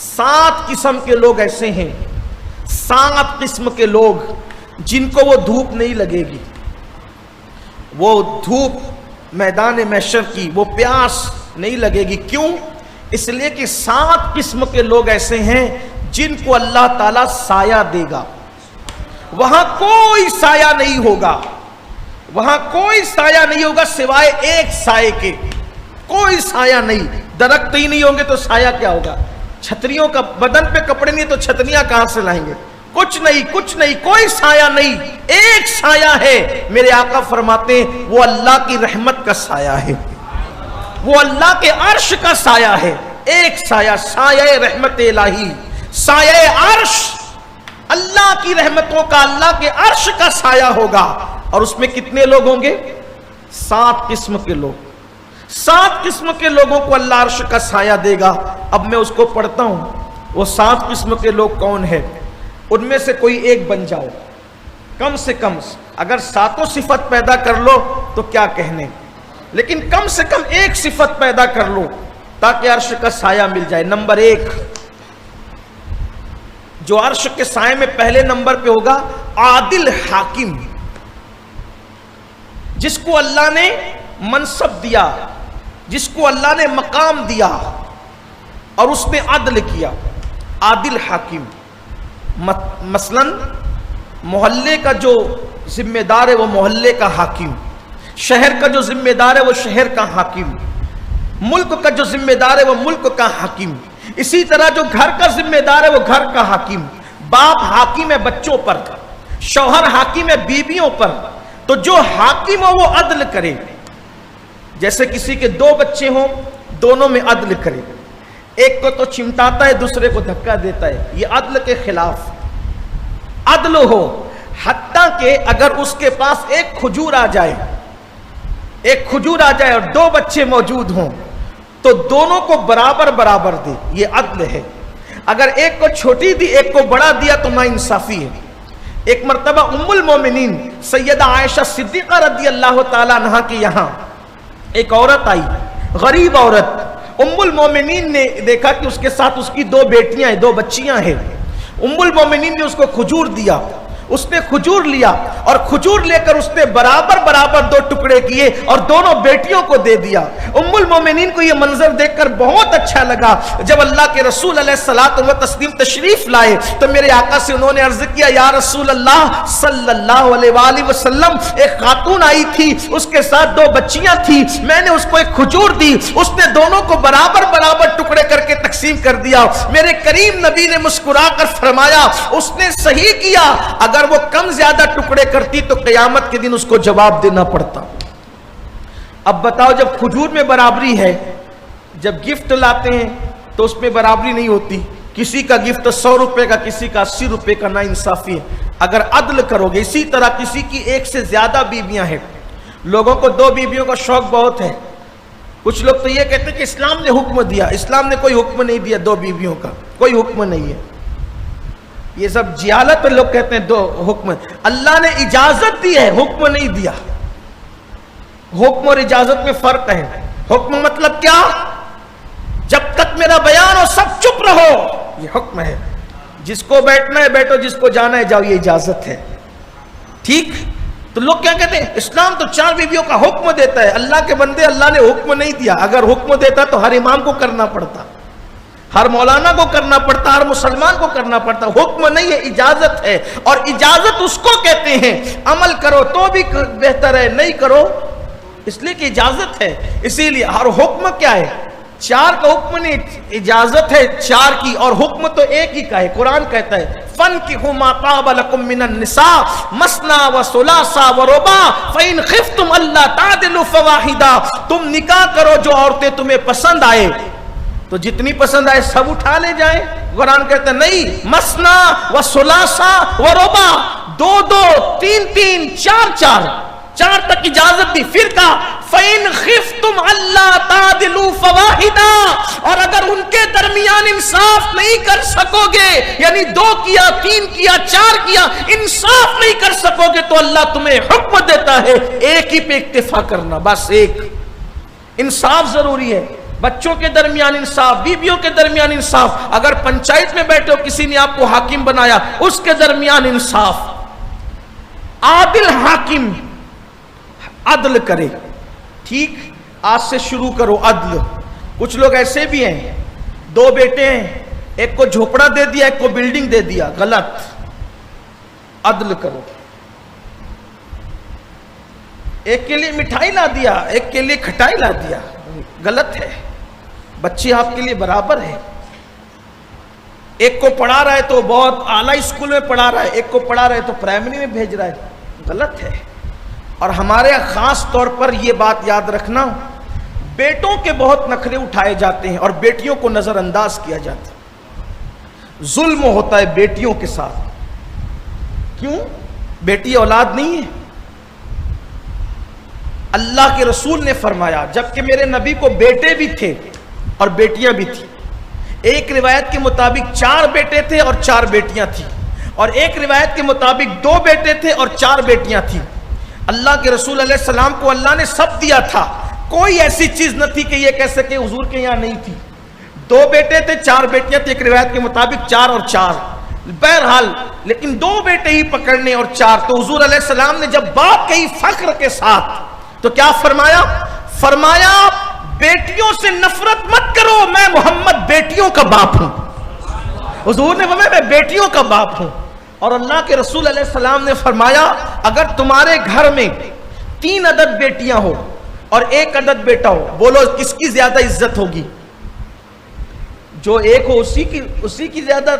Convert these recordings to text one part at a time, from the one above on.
7 قسم کے لوگ ایسے ہیں، 7 قسم کے لوگ جن کو وہ دھوپ نہیں لگے گی، وہ دھوپ میدان محشر کی وہ پیاس نہیں لگے گی۔ کیوں؟ اس لیے کہ 7 قسم کے لوگ ایسے ہیں جن کو اللہ تعالیٰ سایہ دے گا۔ وہاں کوئی سایہ نہیں ہوگا، وہاں کوئی سایہ نہیں ہوگا سوائے ایک سائے کے، کوئی سایہ نہیں۔ درخت ہی نہیں ہوں گے تو سایہ کیا ہوگا؟ چھتریوں کا بدن پہ کپڑے نہیں تو چھتریاں کہاں سے لائیں گے؟ کچھ نہیں، کچھ نہیں، کوئی سایہ نہیں، ایک سایہ ہے۔ میرے آقا فرماتے ہیں وہ اللہ کی رحمت کا سایہ ہے، وہ اللہ کے عرش کا سایہ ہے۔ ایک سایہ، سایہ رحمت الہی، سایہ عرش، اللہ کی رحمتوں کا، اللہ کے عرش کا سایہ ہوگا۔ اور اس میں کتنے لوگ ہوں گے؟ 7 قسم کے لوگ۔ 7 قسم کے لوگوں کو اللہ عرش کا سایہ دے گا۔ اب میں اس کو پڑھتا ہوں، وہ 7 قسم کے لوگ کون ہیں؟ ان میں سے کوئی ایک بن جاؤ، کم سے کم۔ اگر 7 صفت پیدا کر لو تو کیا کہنے، لیکن کم سے کم ایک صفت پیدا کر لو تاکہ عرش کا سایہ مل جائے۔ نمبر 1 جو عرش کے سائے میں پہلے نمبر پہ ہوگا، عادل حاکم، جس کو اللہ نے منصب دیا، جس کو اللہ نے مقام دیا اور اس نے عدل کیا۔ عادل حاکم، مثلا محلے کا جو ذمہ دار ہے وہ محلے کا حاکم، شہر کا جو ذمہ دار ہے وہ شہر کا حاکم، ملک کا جو ذمہ دار ہے وہ ملک کا حاکم، اسی طرح جو گھر کا ذمہ دار ہے وہ گھر کا حاکم۔ باپ حاکم ہے بچوں پر، شوہر حاکم ہے بیویوں پر، تو جو حاکم ہو وہ عدل کرے۔ جیسے کسی کے 2 بچے ہوں، دونوں میں عدل کرے، ایک کو تو چمٹاتا ہے دوسرے کو دھکا دیتا ہے، یہ عدل کے خلاف عدل ہو۔ حتیٰ کہ اگر اس کے پاس ایک کھجور آ جائے، ایک کھجور آ جائے اور 2 بچے موجود ہوں تو دونوں کو برابر برابر دے، یہ عدل ہے۔ اگر ایک کو چھوٹی دی ایک کو بڑا دیا تو ناانصافی ہے۔ ایک مرتبہ ام المومنین سیدہ عائشہ صدیقہ رضی اللہ تعالیٰ عنہا کے یہاں ایک عورت آئی، غریب عورت۔ ام المومنین نے دیکھا کہ اس کے ساتھ اس کی 2 بیٹیاں ہیں، 2 بچیاں ہیں۔ ام المومنین نے اس کو کھجور دیا، اس نے کھجور لیا اور کھجور لے کر اس نے برابر برابر 2 ٹکڑے کیے اور دونوں بیٹیوں کو دے دیا۔ ام المومنین کو یہ منظر دیکھ کر بہت اچھا لگا۔ جب اللہ کے رسول علیہ الصلوۃ والتسلیم تشریف لائے تو میرے آقا سے انہوں نے عرض کیا، یا رسول اللہ صلی اللہ علیہ وآلہ وسلم، ایک خاتون آئی تھی، اس کے ساتھ 2 بچیاں تھی، میں نے اس کو ایک کھجور دی، اس نے دونوں کو برابر برابر ٹکڑے کر کے تقسیم کر دیا۔ میرے کریم نبی نے مسکرا کر فرمایا، اس نے صحیح کیا، اگر وہ کم زیادہ ٹکڑے کرتی تو قیامت کے دن اس کو جواب دینا پڑتا۔ اب بتاؤ، جب کھجور میں برابری ہے، جب گفٹ لاتے ہیں تو اس میں برابری نہیں ہوتی، کسی کا گفٹ 100 روپے کا، کسی کا 80 روپے کا، ناانصافی ہے۔ اگر عدل کرو گے، اسی طرح کسی کی 1 سے زیادہ بیویاں ہیں، لوگوں کو 2 بیویوں کا شوق بہت ہے، کچھ لوگ تو یہ کہتے ہیں کہ اسلام نے حکم دیا، اسلام نے کوئی حکم نہیں دیا 2 بیویوں کا، کوئی حکم نہیں ہے۔ یہ سب جہالت پہ لوگ کہتے ہیں 2 حکم، اللہ نے اجازت دی ہے، حکم نہیں دیا۔ حکم اور اجازت میں فرق ہے۔ حکم مطلب کیا؟ جب تک میرا بیان ہو سب چپ رہو، یہ حکم ہے۔ جس کو بیٹھنا ہے بیٹھو، جس کو جانا ہے جاؤ، یہ اجازت ہے۔ ٹھیک؟ تو لوگ کیا کہتے ہیں، اسلام تو 4 بیویوں کا حکم دیتا ہے۔ اللہ کے بندے، اللہ نے حکم نہیں دیا۔ اگر حکم دیتا تو ہر امام کو کرنا پڑتا، ہر مولانا کو کرنا پڑتا، ہر مسلمان کو کرنا پڑتا۔ حکم نہیں ہے، اجازت ہے، اور اجازت اس کو کہتے ہیں عمل کرو تو بھی بہتر ہے، نہیں کرو اس لیے کہ اجازت ہے۔ اسی لیے ہر حکم کیا ہے، 4 کا حکم نہیں، اجازت ہے 4 کی، اور حکم تو ایک ہی کا ہے۔ قرآن کہتا ہے فَانْكِحُوا مَا طَابَ لَكُم مِّنَ النِّسَاءِ مَثْنَىٰ وَثُلَاثَ وَرُبَاعَ فَإِنْ خِفْتُمْ أَلَّا تَعْدِلُوا فَوَاحِدًا، تم نکاح کرو جو عورتیں تمہیں پسند آئے، تو جتنی پسند آئے سب اٹھا لے جائیں۔ قرآن کہتا ہے نہیں، مثنا و ثلاثہ و رباع، 2 2 3 3 4 4 4 تک اجازت دی۔ پھر کہا فَإِنْ خِفْتُمْ أَلَّا تَعْدِلُوا فَوَاحِدًا، اور اگر ان کے درمیان انصاف نہیں کر سکو گے، یعنی 2 کیا 3 کیا 4 کیا، انصاف نہیں کر سکو گے تو اللہ تمہیں حکم دیتا ہے ایک ہی پہ اکتفا کرنا، بس ایک۔ انصاف ضروری ہے۔ بچوں کے درمیان انصاف، بیویوں کے درمیان انصاف، اگر پنچایت میں بیٹھے ہو کسی نے آپ کو حاکم بنایا اس کے درمیان انصاف، عادل حاکم عدل کرے. ٹھیک، آج سے شروع کرو عدل. کچھ لوگ ایسے بھی ہیں، 2 بیٹے ہیں، ایک کو جھوپڑا دے دیا ایک کو بلڈنگ دے دیا، غلط. عدل کرو. ایک کے لیے مٹھائی لا دیا ایک کے لیے کھٹائی لا دیا، غلط ہے. بچے آپ کے لیے برابر ہیں. ایک کو پڑھا رہا ہے تو بہت اعلیٰ اسکول میں پڑھا رہا ہے، ایک کو پڑھا رہا ہے تو پرائمری میں بھیج رہا ہے، غلط ہے. اور ہمارے خاص طور پر یہ بات یاد رکھنا، بیٹوں کے بہت نخرے اٹھائے جاتے ہیں اور بیٹیوں کو نظر انداز کیا جاتا ہے. ظلم ہوتا ہے بیٹیوں کے ساتھ. کیوں؟ بیٹی اولاد نہیں ہے. اللہ کے رسول نے فرمایا جبکہ میرے نبی کو بیٹے بھی تھے اور بیٹیاں بھی تھیں. ایک روایت کے مطابق 4 بیٹے تھے اور 4 بیٹیاں تھیں، اور ایک روایت کے مطابق 2 بیٹے تھے اور 4 بیٹیاں تھیں. اللہ کے رسول علیہ السلام کو اللہ نے سب دیا تھا، کوئی ایسی چیز نہ تھی کہ یہ کہہ سکے حضور کے یہاں نہیں تھی. 2 بیٹے تھے 4 بیٹیاں تھیں، ایک روایت کے مطابق 4 اور 4. بہرحال لیکن 2 بیٹے ہی پکڑنے اور 4. تو حضور علیہ السلام نے جب بات کہی فخر کے ساتھ تو کیا فرمایا؟ فرمایا بیٹیوں سے نفرت مت کرو، میں محمد بیٹیوں کا باپ ہوں. حضور نے فرمایا میں بیٹیوں کا باپ ہوں. اور اللہ کے رسول علیہ السلام نے فرمایا اگر تمہارے گھر میں 3 عدد بیٹیاں ہو اور 1 عدد بیٹا ہو، بولو کس کی زیادہ عزت ہوگی؟ جو ایک ہو اسی کی زیادہ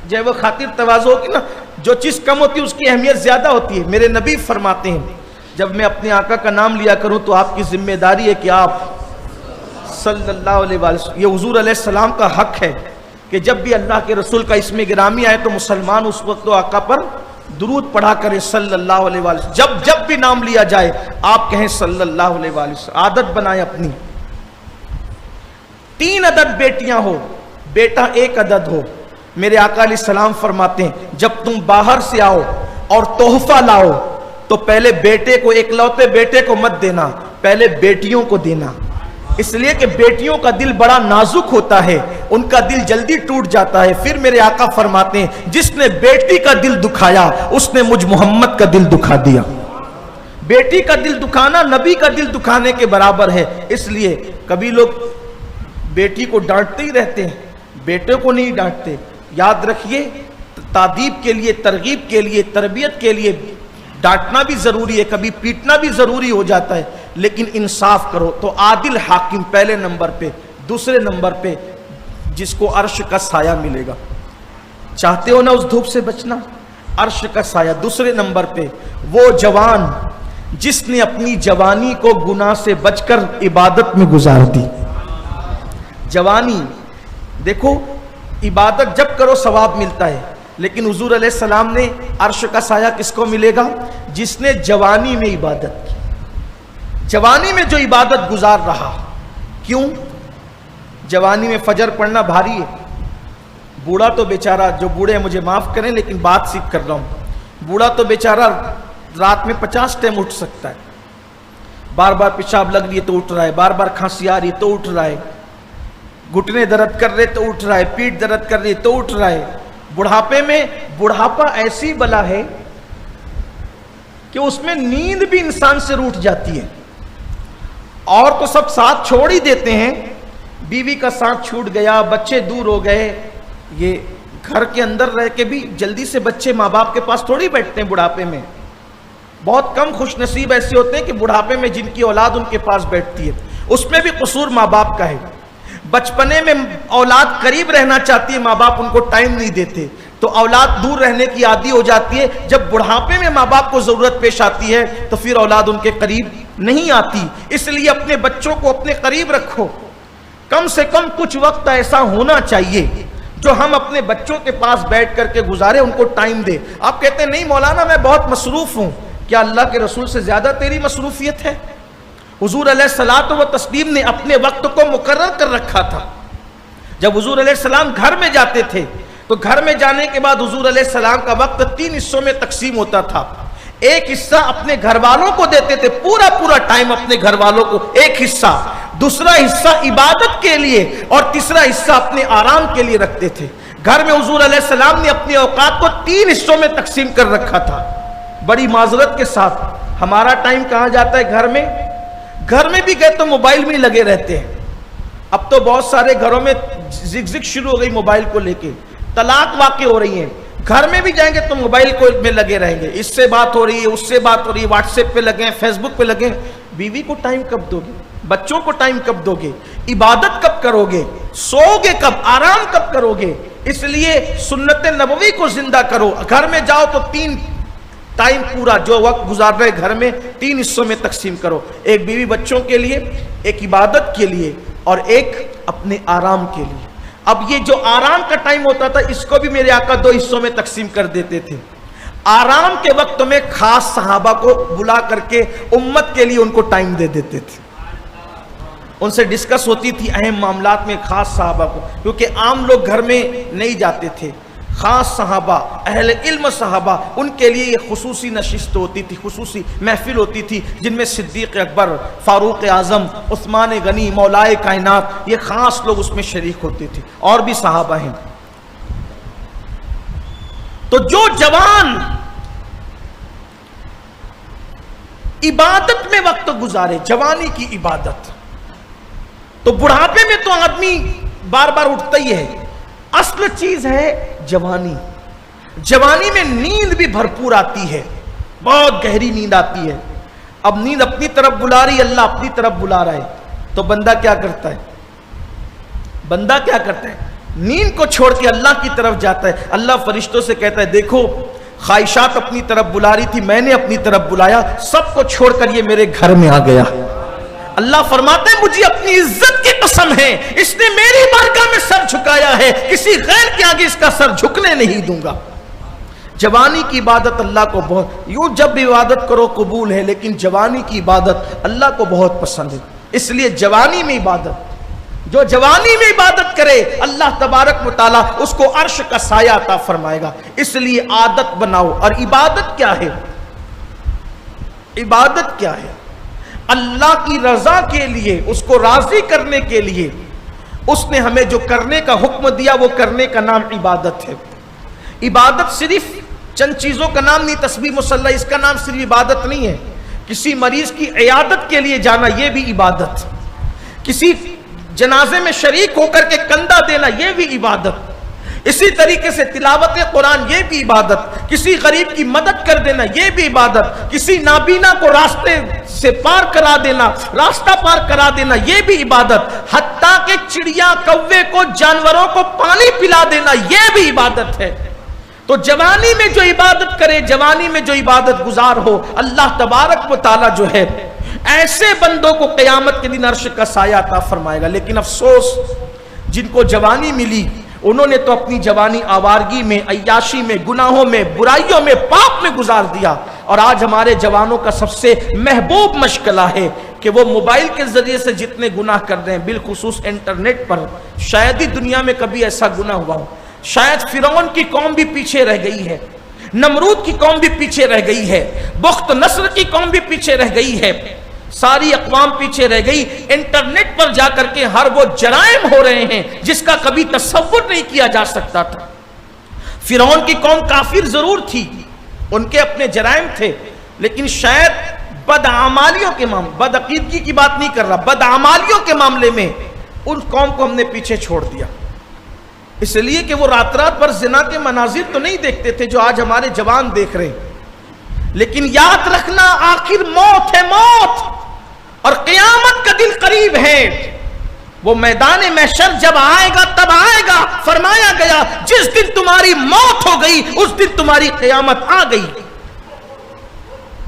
جو ہے وہ خاطر تواضع ہوگی نا. جو چیز کم ہوتی ہے اس کی اہمیت زیادہ ہوتی ہے. میرے نبی فرماتے ہیں جب میں اپنے آقا کا نام لیا کروں تو آپ کی ذمہ داری ہے کہ آپ صلی اللہ علیہ وسلم، یہ حضور علیہ السلام کا حق ہے کہ جب بھی اللہ کے رسول کا اسم گرامی آئے تو مسلمان اس وقت تو آقا پر درود پڑھا کرے صلی اللہ علیہ وسلم. جب بھی نام لیا جائے آپ کہیں صلی اللہ علیہ وسلم. عادت بنائیں اپنی. 3 عدد بیٹیاں ہو، بیٹا 1 عدد ہو. میرے آقا علیہ السلام فرماتے ہیں جب تم باہر سے آؤ اور تحفہ لاؤ تو پہلے بیٹے کو، اکلوتے بیٹے کو مت دینا، پہلے بیٹیوں کو دینا. اس لیے کہ بیٹیوں کا دل بڑا نازک ہوتا ہے، ان کا دل جلدی ٹوٹ جاتا ہے. پھر میرے آقا فرماتے ہیں جس نے بیٹی کا دل دکھایا اس نے مجھ محمد کا دل دکھا دیا. بیٹی کا دل دکھانا نبی کا دل دکھانے کے برابر ہے. اس لیے کبھی لوگ بیٹی کو ڈانٹتے ہی رہتے ہیں، بیٹے کو نہیں ڈانٹتے. یاد رکھیے تادیب کے لیے، ترغیب کے لیے، تربیت کے لیے ڈانٹنا بھی ضروری ہے، کبھی پیٹنا بھی ضروری ہو جاتا ہے، لیکن انصاف کرو. تو عادل حاکم پہلے نمبر پہ. دوسرے نمبر پہ جس کو عرش کا سایہ ملے گا. چاہتے ہو نا اس دھوپ سے بچنا؟ عرش کا سایہ. دوسرے نمبر پہ وہ جوان جس نے اپنی جوانی کو گناہ سے بچ کر عبادت میں گزار دی. جوانی دیکھو، عبادت جب کرو ثواب ملتا ہے، لیکن حضور علیہ السلام نے عرش کا سایہ کس کو ملے گا؟ جس نے جوانی میں عبادت کی، جوانی میں جو عبادت گزار رہا. کیوں؟ جوانی میں فجر پڑھنا بھاری ہے. بوڑھا تو بیچارہ، جو بوڑھے ہیں مجھے معاف کریں لیکن بات سیکھ کر رہا ہوں، بوڑھا تو بیچارہ رات میں 50 ٹائم اٹھ سکتا ہے. بار بار پیشاب لگ رہی ہے تو اٹھ رہا ہے، بار بار کھانسی آ رہی ہے تو اٹھ رہا ہے، گھٹنے درد کر رہے تو اٹھ رہا ہے، پیٹ درد کر رہی ہے تو اٹھ رہا ہے. بڑھاپے میں، بڑھاپا ایسی بلا ہے کہ اس میں نیند بھی انسان سے روٹ جاتی ہے. اور تو سب ساتھ چھوڑ ہی دیتے ہیں، بیوی کا ساتھ چھوٹ گیا، بچے دور ہو گئے. یہ گھر کے اندر رہ کے بھی جلدی سے بچے ماں باپ کے پاس تھوڑی بیٹھتے ہیں بڑھاپے میں. بہت کم خوش نصیب ایسے ہوتے ہیں کہ بڑھاپے میں جن کی اولاد ان کے پاس بیٹھتی ہے. اس میں بھی قصور ماں باپ کا ہے. بچپنے میں اولاد قریب رہنا چاہتی ہے، ماں باپ ان کو ٹائم نہیں دیتے تو اولاد دور رہنے کی عادی ہو جاتی ہے. جب بڑھاپے میں ماں باپ کو ضرورت پیش آتی ہے تو پھر اولاد ان کے قریب نہیں آتی. اس لیے اپنے بچوں کو اپنے قریب رکھو. کم سے کم کچھ وقت ایسا ہونا چاہیے جو ہم اپنے بچوں کے پاس بیٹھ کر کے گزارے، ان کو ٹائم دے. آپ کہتے ہیں نہیں مولانا میں بہت مصروف ہوں. کیا اللہ کے رسول سے زیادہ تیری مصروفیت ہے؟ حضور علیہ الصلوۃ والتسلیم نے اپنے وقت کو مقرر کر رکھا تھا. جب حضور علیہ السلام گھر میں جاتے تھے تو گھر میں جانے کے بعد حضور علیہ السلام کا وقت 3 حصوں میں تقسیم ہوتا تھا. ایک حصہ اپنے گھر والوں کو دیتے تھے، پورا ٹائم اپنے گھر والوں کو. ایک حصہ دوسرا حصہ عبادت کے لیے اور تیسرا حصہ اپنے آرام کے لیے رکھتے تھے۔ گھر میں حضور علیہ السلام نے اپنے اوقات کو 3 حصوں میں تقسیم کر رکھا تھا۔ بڑی معذرت کے ساتھ ہمارا ٹائم کہاں جاتا ہے؟ گھر میں بھی گئے تو موبائل میں لگے رہتے ہیں۔ اب تو بہت سارے گھروں میں زگ شروع ہو گئی موبائل کو لے کے، طلاق واقع ہو رہی ہیں۔ گھر میں بھی جائیں گے تو موبائل کو میں لگے رہیں گے، اس سے بات ہو رہی ہے، اس سے بات ہو رہی ہے، واٹس ایپ پہ لگے ہیں، فیس بک پہ لگے ہیں۔ بیوی کو ٹائم کب دو گے؟ بچوں کو ٹائم کب دو گے؟ عبادت کب کرو گے؟ سو گے کب؟ آرام کب کرو گے؟ اس لیے سنت نبوی کو زندہ کرو۔ گھر میں جاؤ تو 3 ٹائم پورا جو وقت گزار رہے گھر میں 3 حصوں میں تقسیم کرو، ایک بیوی بچوں کے لیے، ایک عبادت کے لیے اور ایک اپنے آرام کے لیے۔ اب یہ جو آرام کا ٹائم ہوتا تھا اس کو بھی میرے آقا 2 حصوں میں تقسیم کر دیتے تھے۔ آرام کے وقت میں خاص صحابہ کو بلا کر کے امت کے لیے ان کو ٹائم دے دیتے تھے، ان سے ڈسکس ہوتی تھی اہم معاملات میں خاص صحابہ کو، کیونکہ عام لوگ گھر میں نہیں جاتے تھے۔ خاص صحابہ، اہل علم صحابہ، ان کے لیے یہ خصوصی نشست ہوتی تھی، خصوصی محفل ہوتی تھی، جن میں صدیق اکبر، فاروق اعظم، عثمان غنی، مولائے کائنات، یہ خاص لوگ اس میں شریک ہوتے تھے، اور بھی صحابہ ہیں۔ تو جو جوان عبادت میں وقت گزارے، جوانی کی عبادت، تو بڑھاپے میں تو آدمی بار بار اٹھتا ہی ہے۔ اصل چیز ہے جوانی۔ جوانی میں نیند بھی بھرپور آتی ہے، بہت گہری نیند آتی ہے۔ اب نیند اپنی طرف بلا رہی ہے، اللہ اپنی طرف بلا رہا ہے، تو بندہ کیا کرتا ہے؟ نیند کو چھوڑ کے اللہ کی طرف جاتا ہے۔ اللہ فرشتوں سے کہتا ہے دیکھو خواہشات اپنی طرف بلا رہی تھی، میں نے اپنی طرف بلایا، سب کو چھوڑ کر یہ میرے گھر میں آ گیا۔ اللہ فرماتے ہیں مجھے اپنی عزت کی قسم ہے، اس نے میری بارگاہ میں سر جھکایا ہے، کسی غیر کے آگے اس کا سر جھکنے نہیں دوں گا۔ جوانی کی عبادت اللہ کو بہت، یوں جب بھی عبادت کرو قبول ہے، لیکن جوانی کی عبادت اللہ کو بہت پسند ہے۔ اس لیے جوانی میں عبادت، جو جوانی میں عبادت کرے اللہ تبارک و تعالیٰ اس کو عرش کا سایہ عطا فرمائے گا۔ اس لیے عادت بناؤ۔ اور عبادت کیا ہے؟ عبادت کیا ہے؟ اللہ کی رضا کے لیے، اس کو راضی کرنے کے لیے اس نے ہمیں جو کرنے کا حکم دیا وہ کرنے کا نام عبادت ہے۔ عبادت صرف چند چیزوں کا نام نہیں، تسبیح مصلی اس کا نام صرف عبادت نہیں ہے۔ کسی مریض کی عیادت کے لیے جانا یہ بھی عبادت، کسی جنازے میں شریک ہو کر کے کندھا دینا یہ بھی عبادت، اسی طریقے سے تلاوت قرآن یہ بھی عبادت، کسی غریب کی مدد کر دینا یہ بھی عبادت، کسی نابینا کو راستے سے پار کرا دینا، راستہ پار کرا دینا یہ بھی عبادت، حتیٰ کہ چڑیا کوے کو، جانوروں کو پانی پلا دینا یہ بھی عبادت ہے۔ تو جوانی میں جو عبادت کرے، جوانی میں جو عبادت گزار ہو، اللہ تبارک و تعالیٰ جو ہے ایسے بندوں کو قیامت کے دن عرش کا سایہ عطا فرمائے گا۔ لیکن افسوس جن کو جوانی ملی انہوں نے تو اپنی جوانی آوارگی میں، عیاشی میں، گناہوں میں، برائیوں میں، پاپ میں گزار دیا۔ اور آج ہمارے جوانوں کا سب سے محبوب مشغلہ ہے کہ وہ موبائل کے ذریعے سے جتنے گناہ کر رہے ہیں، بالخصوص انٹرنیٹ پر، شاید ہی دنیا میں کبھی ایسا گناہ ہوا ہو۔ شاید فرعون کی قوم بھی پیچھے رہ گئی ہے، نمرود کی قوم بھی پیچھے رہ گئی ہے، بخت نصر کی قوم بھی پیچھے رہ گئی ہے، ساری اقوام پیچھے رہ گئی۔ انٹرنیٹ پر جا کر کے ہر وہ جرائم ہو رہے ہیں جس کا کبھی تصور نہیں کیا جا سکتا تھا۔ فرعون کی قوم کافر ضرور تھی، ان کے اپنے جرائم تھے، لیکن شاید بدعمالیوں کے معاملے، بدعقیدگی کی بات نہیں کر رہا، بدعمالیوں کے معاملے میں ان قوم کو ہم نے پیچھے چھوڑ دیا، اس لیے کہ وہ رات رات پر زنا کے مناظر تو نہیں دیکھتے تھے جو آج ہمارے جوان دیکھ رہے ہیں۔ لیکن یاد رکھنا آخر موت ہے، موت، اور قیامت کا دن قریب ہے۔ وہ میدان محشر جب آئے گا تب آئے گا، فرمایا گیا جس دن تمہاری موت ہو گئی اس دن تمہاری قیامت آ گئی۔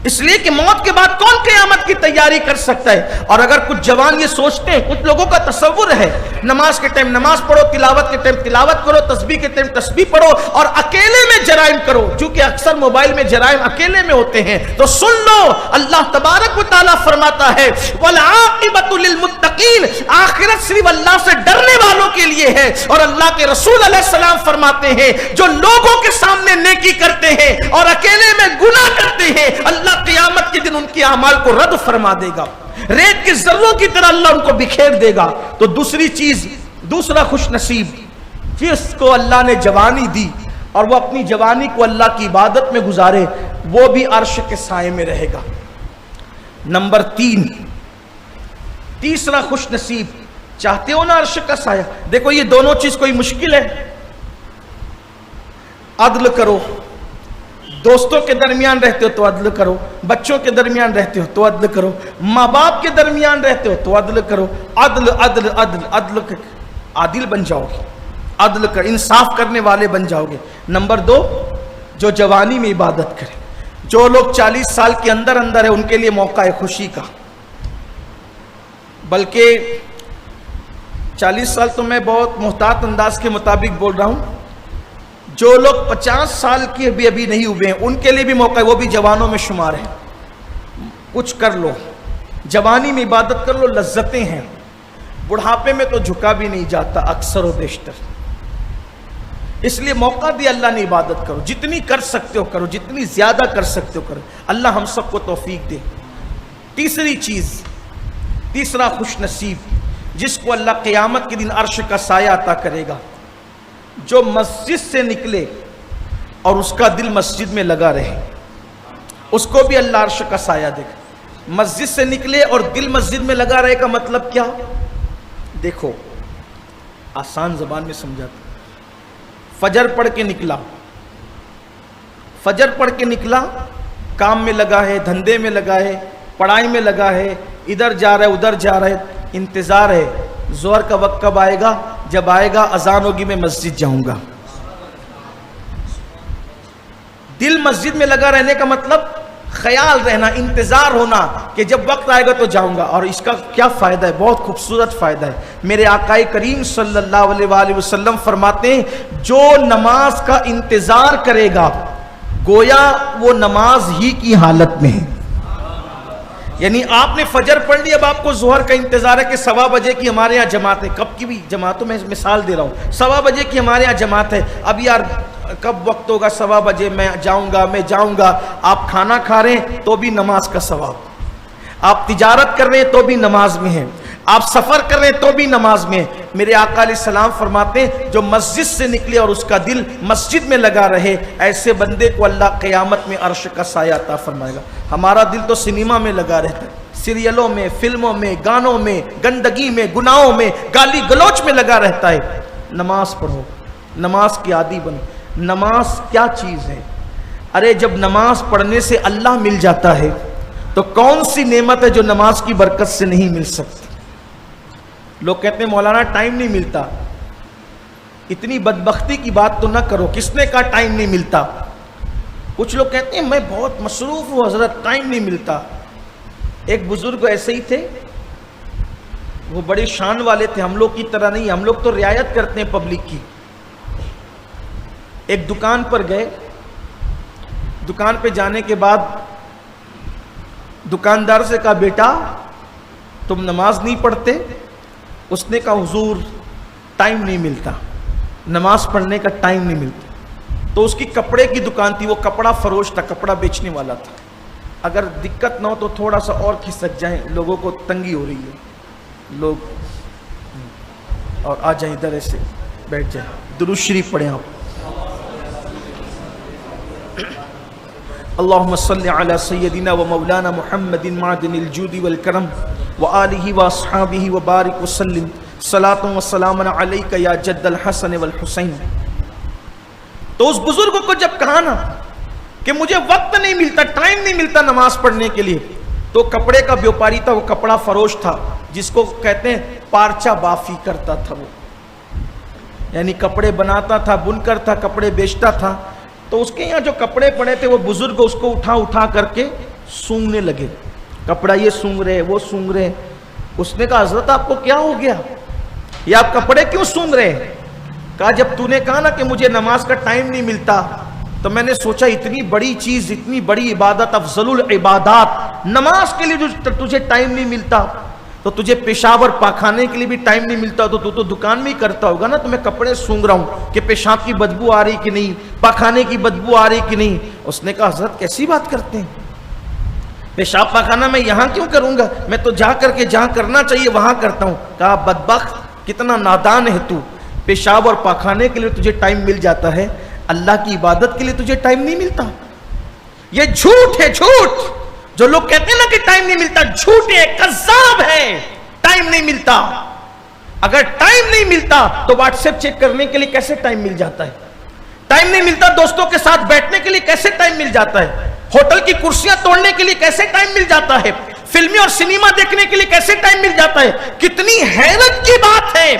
اس لیے کہ موت کے بعد کون قیامت کی تیاری کر سکتا ہے؟ اور اگر کچھ جوان یہ سوچتے ہیں، کچھ لوگوں کا تصور ہے نماز کے ٹائم نماز پڑھو، تلاوت کے ٹائم تلاوت کرو، تسبیح کے ٹائم تسبیح پڑھو اور اکیلے میں جرائم کرو، چونکہ اکثر موبائل میں جرائم اکیلے میں ہوتے ہیں، تو سن لو اللہ تبارک و تعالیٰ فرماتا ہے وَالْعَاقِبَةُ لِلْمُتَّقِينَ، آخرت صرف اللہ سے ڈرنے والوں کے لیے ہے۔ اور اللہ کے رسول علیہ السلام فرماتے ہیں جو لوگوں کے سامنے نیکی کرتے ہیں اور اکیلے میں گناہ کرتے ہیں، اللہ قیامت کے دن ان کے اعمال کو رد فرما دے گا۔ ریت کے ذروں کی طرح اللہ ان کو بکھیر دے گا۔ تو دوسری چیز، دوسرا خوش نصیب جس کو اللہ نے جوانی دی اور وہ اپنی جوانی کو اللہ کی عبادت میں گزارے، وہ بھی عرش کے سائے میں رہے گا۔ نمبر 3، تیسرا خوش نصیب، چاہتے ہو نا عرش کا سایہ؟ دیکھو یہ دونوں چیز کوئی مشکل ہے؟ عدل کرو، دوستوں کے درمیان رہتے ہو تو عدل کرو، بچوں کے درمیان رہتے ہو تو عدل کرو، ماں باپ کے درمیان رہتے ہو تو عدل کرو۔ عدل عدل عدل عدل، عادل بن جاؤ گے، عدل کر انصاف کرنے والے بن جاؤ گے۔ نمبر 2، جو جوانی میں عبادت کرے۔ جو لوگ 40 سال کے اندر اندر ہے ان کے لیے موقع ہے خوشی کا، بلکہ 40 سال تو میں بہت محتاط انداز کے مطابق بول رہا ہوں، جو لوگ 50 سال کے ابھی نہیں ہوئے ہیں ان کے لیے بھی موقع ہے، وہ بھی جوانوں میں شمار ہیں۔ کچھ کر لو، جوانی میں عبادت کر لو، لذتیں ہیں۔ بڑھاپے میں تو جھکا بھی نہیں جاتا اکثر و بیشتر، اس لیے موقع دیا اللہ نے، عبادت کرو، جتنی کر سکتے ہو کرو، جتنی زیادہ کر سکتے ہو کرو، اللہ ہم سب کو توفیق دے۔ تیسری چیز، تیسرا خوش نصیب جس کو اللہ قیامت کے دن عرش کا سایہ عطا کرے گا، جو مسجد سے نکلے اور اس کا دل مسجد میں لگا رہے، اس کو بھی اللہ عرش کا سایہ دے گا۔ مسجد سے نکلے اور دل مسجد میں لگا رہے کا مطلب کیا؟ دیکھو آسان زبان میں سمجھاتا، فجر پڑھ کے نکلا، فجر پڑھ کے نکلا، کام میں لگا ہے، دھندے میں لگا ہے، پڑھائی میں لگا ہے، ادھر جا رہا ہے ادھر جا رہا ہے، انتظار ہے ظہر کا وقت کب آئے گا؟ جب آئے گا اذان ہوگی میں مسجد جاؤں گا۔ دل مسجد میں لگا رہنے کا مطلب خیال رہنا، انتظار ہونا کہ جب وقت آئے گا تو جاؤں گا۔ اور اس کا کیا فائدہ ہے؟ بہت خوبصورت فائدہ ہے۔ میرے آقا کریم صلی اللہ علیہ وآلہ وسلم فرماتے ہیں جو نماز کا انتظار کرے گا گویا وہ نماز ہی کی حالت میں ہے۔ یعنی آپ نے فجر پڑھ لی، اب آپ کو ظہر کا انتظار ہے کہ 1:15 بجے کی ہمارے ہاں جماعت ہے، کب کی بھی جماعتوں میں مثال دے رہا ہوں، 1:15 بجے کی ہمارے ہاں جماعت ہے، اب یار کب وقت ہوگا 1:15 بجے میں جاؤں گا۔ آپ کھانا کھا رہے ہیں تو بھی نماز کا ثواب، آپ تجارت کر رہے ہیں تو بھی نماز میں ہیں، آپ سفر کر رہے ہیں تو بھی نماز میں ہیں۔ میرے آقا علیہ السلام فرماتے ہیں جو مسجد سے نکلے اور اس کا دل مسجد میں لگا رہے، ایسے بندے کو اللہ قیامت میں عرش کا سایہ عطا فرمائے گا۔ ہمارا دل تو سنیما میں لگا رہتا ہے، سیریلوں میں، فلموں میں، گانوں میں، گندگی میں، گناہوں میں، گالی گلوچ میں لگا رہتا ہے۔ نماز پڑھو، نماز کی عادی بنو۔ نماز کیا چیز ہے؟ ارے جب نماز پڑھنے سے اللہ مل جاتا ہے تو کون سی نعمت ہے جو نماز کی برکت سے نہیں مل سکتی؟ لوگ کہتے ہیں مولانا ٹائم نہیں ملتا، اتنی بدبختی کی بات تو نہ کرو، کس نے کہا ٹائم نہیں ملتا؟ کچھ لوگ کہتے ہیں میں بہت مصروف ہوں حضرت، ٹائم نہیں ملتا۔ ایک بزرگ ایسے ہی تھے، وہ بڑے شان والے تھے، ہم لوگ کی طرح نہیں، ہم لوگ تو رعایت کرتے ہیں پبلک کی۔ ایک دکان پر گئے، دکان پہ جانے کے بعد دکاندار سے کہا بیٹا تم نماز نہیں پڑھتے؟ اس نے کہا حضور ٹائم نہیں ملتا، نماز پڑھنے کا ٹائم نہیں ملتا۔ تو اس کی کپڑے کی دکان تھی، وہ کپڑا فروش تھا، کپڑا بیچنے والا تھا۔ اگر دقت نہ ہو تو تھوڑا سا اور کھسک جائیں، لوگوں کو تنگی ہو رہی ہے، لوگ اور آ جائیں ادھر، ایسے بیٹھ جائیں، درود شریف پڑھیں آپ۔ اللہم صلی علی سیدنا و مولانا محمد معدن الجود والکرم وآلہ واصحابہ وبارک وسلم صلاۃ و سلام علیک یا جد الحسن والحسین۔ تو اس بزرگ کو جب کہا نا کہ مجھے وقت نہیں ملتا، ٹائم نہیں ملتا نماز پڑھنے کے لیے، تو کپڑے کا بیوپاری تھا، وہ کپڑا فروش تھا، جس کو کہتے ہیں پارچہ بافی کرتا تھا، وہ یعنی کپڑے بناتا تھا، بنکر تھا، کپڑے بیچتا تھا۔ تو اس کے یہاں جو کپڑے پڑے تھے وہ بزرگ اس کو اٹھا کر کے سونگنے لگے، کپڑا یہ سونگ رہے وہ سونگ رہے۔ اس نے کہا حضرت آپ کو کیا ہو گیا، یہ آپ کپڑے کیوں سونگ رہے ہیں؟ کہا جب تو نے کہا نا کہ مجھے نماز کا ٹائم نہیں ملتا تو میں نے سوچا اتنی بڑی چیز، اتنی بڑی عبادت، افضل العبادات، نماز کے لیے جو تجھے ٹائم نہیں ملتا تو تجھے پیشاب اور پاخانے کے لیے بھی ٹائم نہیں ملتا، تو تو دکان میں ہی کرتا ہوگا نا، تو میں کپڑے سونگ رہا ہوں کہ پیشاب کی بدبو آ رہی کہ نہیں، پاخانے کی بدبو آ رہی کہ نہیں۔ اس نے کہا حضرت کیسی بات کرتے ہیں، پیشاب پاخانہ میں یہاں کیوں کروں گا، میں تو جا کر کے جہاں کرنا چاہیے وہاں کرتا ہوں. کہا بدبخت کتنا نادان ہے تو، پیشاب اور پاخانے کے لیے تجھے ٹائم مل جاتا ہے، اللہ کی عبادت کے لیے تجھے ٹائم نہیں ملتا. یہ جھوٹ ہے، جھوٹ. جو لوگ کہتے ہیں نا کہ ٹائم نہیں ملتا، جھوٹ ہے، کذاب ہے. ٹائم نہیں ملتا. اگر ٹائم نہیں ملتا تو واٹس ایپ چیک کرنے کے لیے کیسے ٹائم مل جاتا ہے؟ ٹائم نہیں ملتا دوستوں کے ساتھ بیٹھنے کے لیے کیسے ٹائم مل جاتا ہے؟ ہوٹل کی کرسیاں توڑنے کے لیے کیسے ٹائم مل جاتا ہے؟ فلمیں اور سینما دیکھنے کے لیے کیسے ٹائم مل جاتا ہے؟ کتنی حیرت کی بات ہے.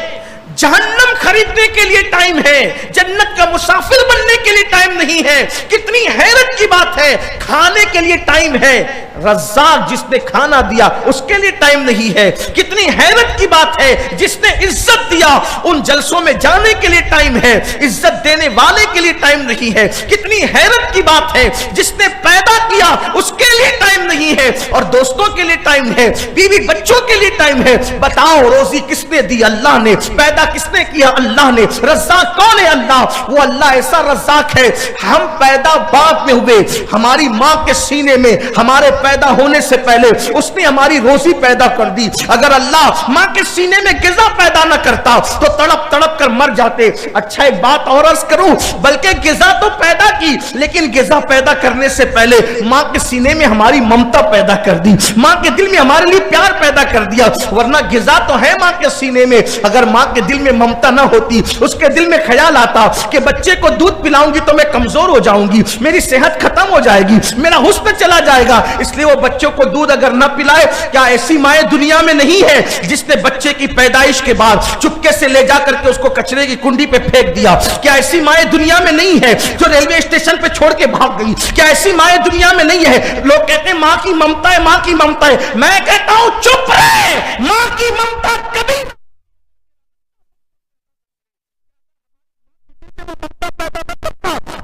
جہنم خریدنے کے لیے ٹائم ہے، جنت کا مسافر بننے کے لیے ٹائم نہیں ہے. کتنی حیرت کی بات ہے. کھانے کے لیے ٹائم ہے، رزاق جس نے کھانا دیا اس کے لیے ٹائم نہیں ہے. کتنی حیرت کی بات ہے. جس نے عزت دیا ان جلسوں میں جانے کے لیے ٹائم ہے، عزت دینے والے کے لیے ٹائم نہیں ہے. کتنی حیرت کی بات ہے. جس نے پیدا کیا اس کے لیے ٹائم نہیں ہے، اور دوستوں کے لیے ٹائم ہے، بیوی بچوں کے لیے ٹائم ہے. بتاؤ روزی کس نے دی؟ اللہ نے. پیدا کس نے کیا؟ اللہ نے. رزاق کون ہے؟ اللہ. وہ اللہ ایسا رزاق ہے. ہم پیدا بعد میں ہوئے، ہماری ماں کے سینے میں ہمارے پیدا ہونے سے پہلے اس نے ہماری روزی پیدا کر دی. اگر اللہ ماں کے سینے میں غذا پیدا نہ کرتا تو تڑپ تڑپ کر مر جاتے. اچھا ایک بات اور عرض کروں، بلکہ غذا تو پیدا کی، لیکن غذا پیدا کرنے سے پہلے ماں کے سینے میں ہماری ممتا پیدا کر دی، ماں کے دل میں ہمارے لیے پیار پیدا کر دیا. ورنہ غذا تو ہے ماں کے سینے میں، اگر ماں کے دل میں ممتا نہ ہوتی، اس کے دل میں خیال آتا کہ بچے کو دودھ پلاؤں گی تو میں کمزور ہو جاؤں گی، میری صحت ختم ہو جائے گی، میرا حسن چلا جائے گا، اس لیے وہ بچوں کو دودھ اگر نہ پلائے. کیا ایسی مائیں دنیا میں نہیں ہے جس نے بچے کی پیدائش کے بعد چپکے سے لے جا کر کے اس کو کچرے کی کنڈی پہ پھینک دیا؟ کیا ایسی مائیں دنیا میں نہیں ہے جو ریلوے اسٹیشن پہ چھوڑ کے بھاگ گئی؟ کیا ایسی مائیں دنیا میں نہیں ہے؟ لوگ کہتے ہیں ماں کی ممتا ہے، ماں کی ممتا ہے. میں کہتا ہوں چپ رہے. ماں کی ممتا کبھی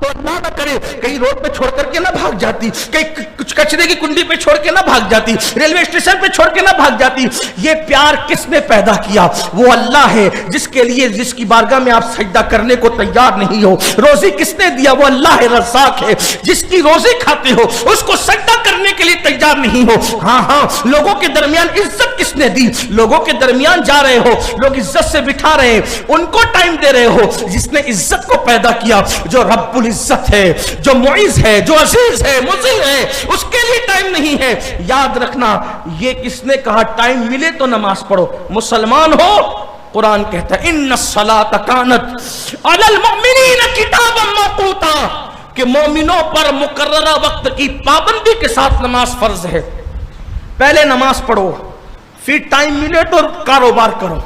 تو اللہ نہ کرے کہیں روڈ پہ چھوڑ کر کے نہ بھاگ جاتی، کہیں کچھ کچرے کی کنڈی پہ چھوڑ کے نہ بھاگ جاتی، ریلوے اسٹیشن پہ چھوڑ کے نہ بھاگ جاتی. یہ پیار کس نے پیدا کیا؟ وہ اللہ ہے جس کے لیے جس کی بارگاہ میں آپ سجدہ کرنے کو تیار نہیں ہو. روزی کس نے دیا؟ وہ اللہ ہے، رزاق ہے. جس کی روزی کھاتے ہو اس کو سجدہ کرنے کے لیے تیار نہیں ہو. ہاں ہاں، لوگوں کے درمیان عزت کس نے دی؟ لوگوں کے درمیان جا رہے ہو، لوگ عزت سے بٹھا رہے ہیں، ان کو ٹائم دے رہے ہو. جس نے عزت کو پیدا کیا، جو رب العزت ہے، جو معز ہے، جو عزیز ہے، مذل ہے، اس کے لیے ٹائم نہیں ہے. یاد رکھنا، یہ کس نے کہا ٹائم ملے تو نماز پڑھو؟ مسلمان ہو، قرآن کہتا ہے ان الصلاۃ کانت علی المؤمنین کتابا موقوتا، کہ مومنوں پر مقررہ وقت کی پابندی کے ساتھ نماز فرض ہے. پہلے نماز پڑھو، پھر ٹائم ملے تو کاروبار کرو.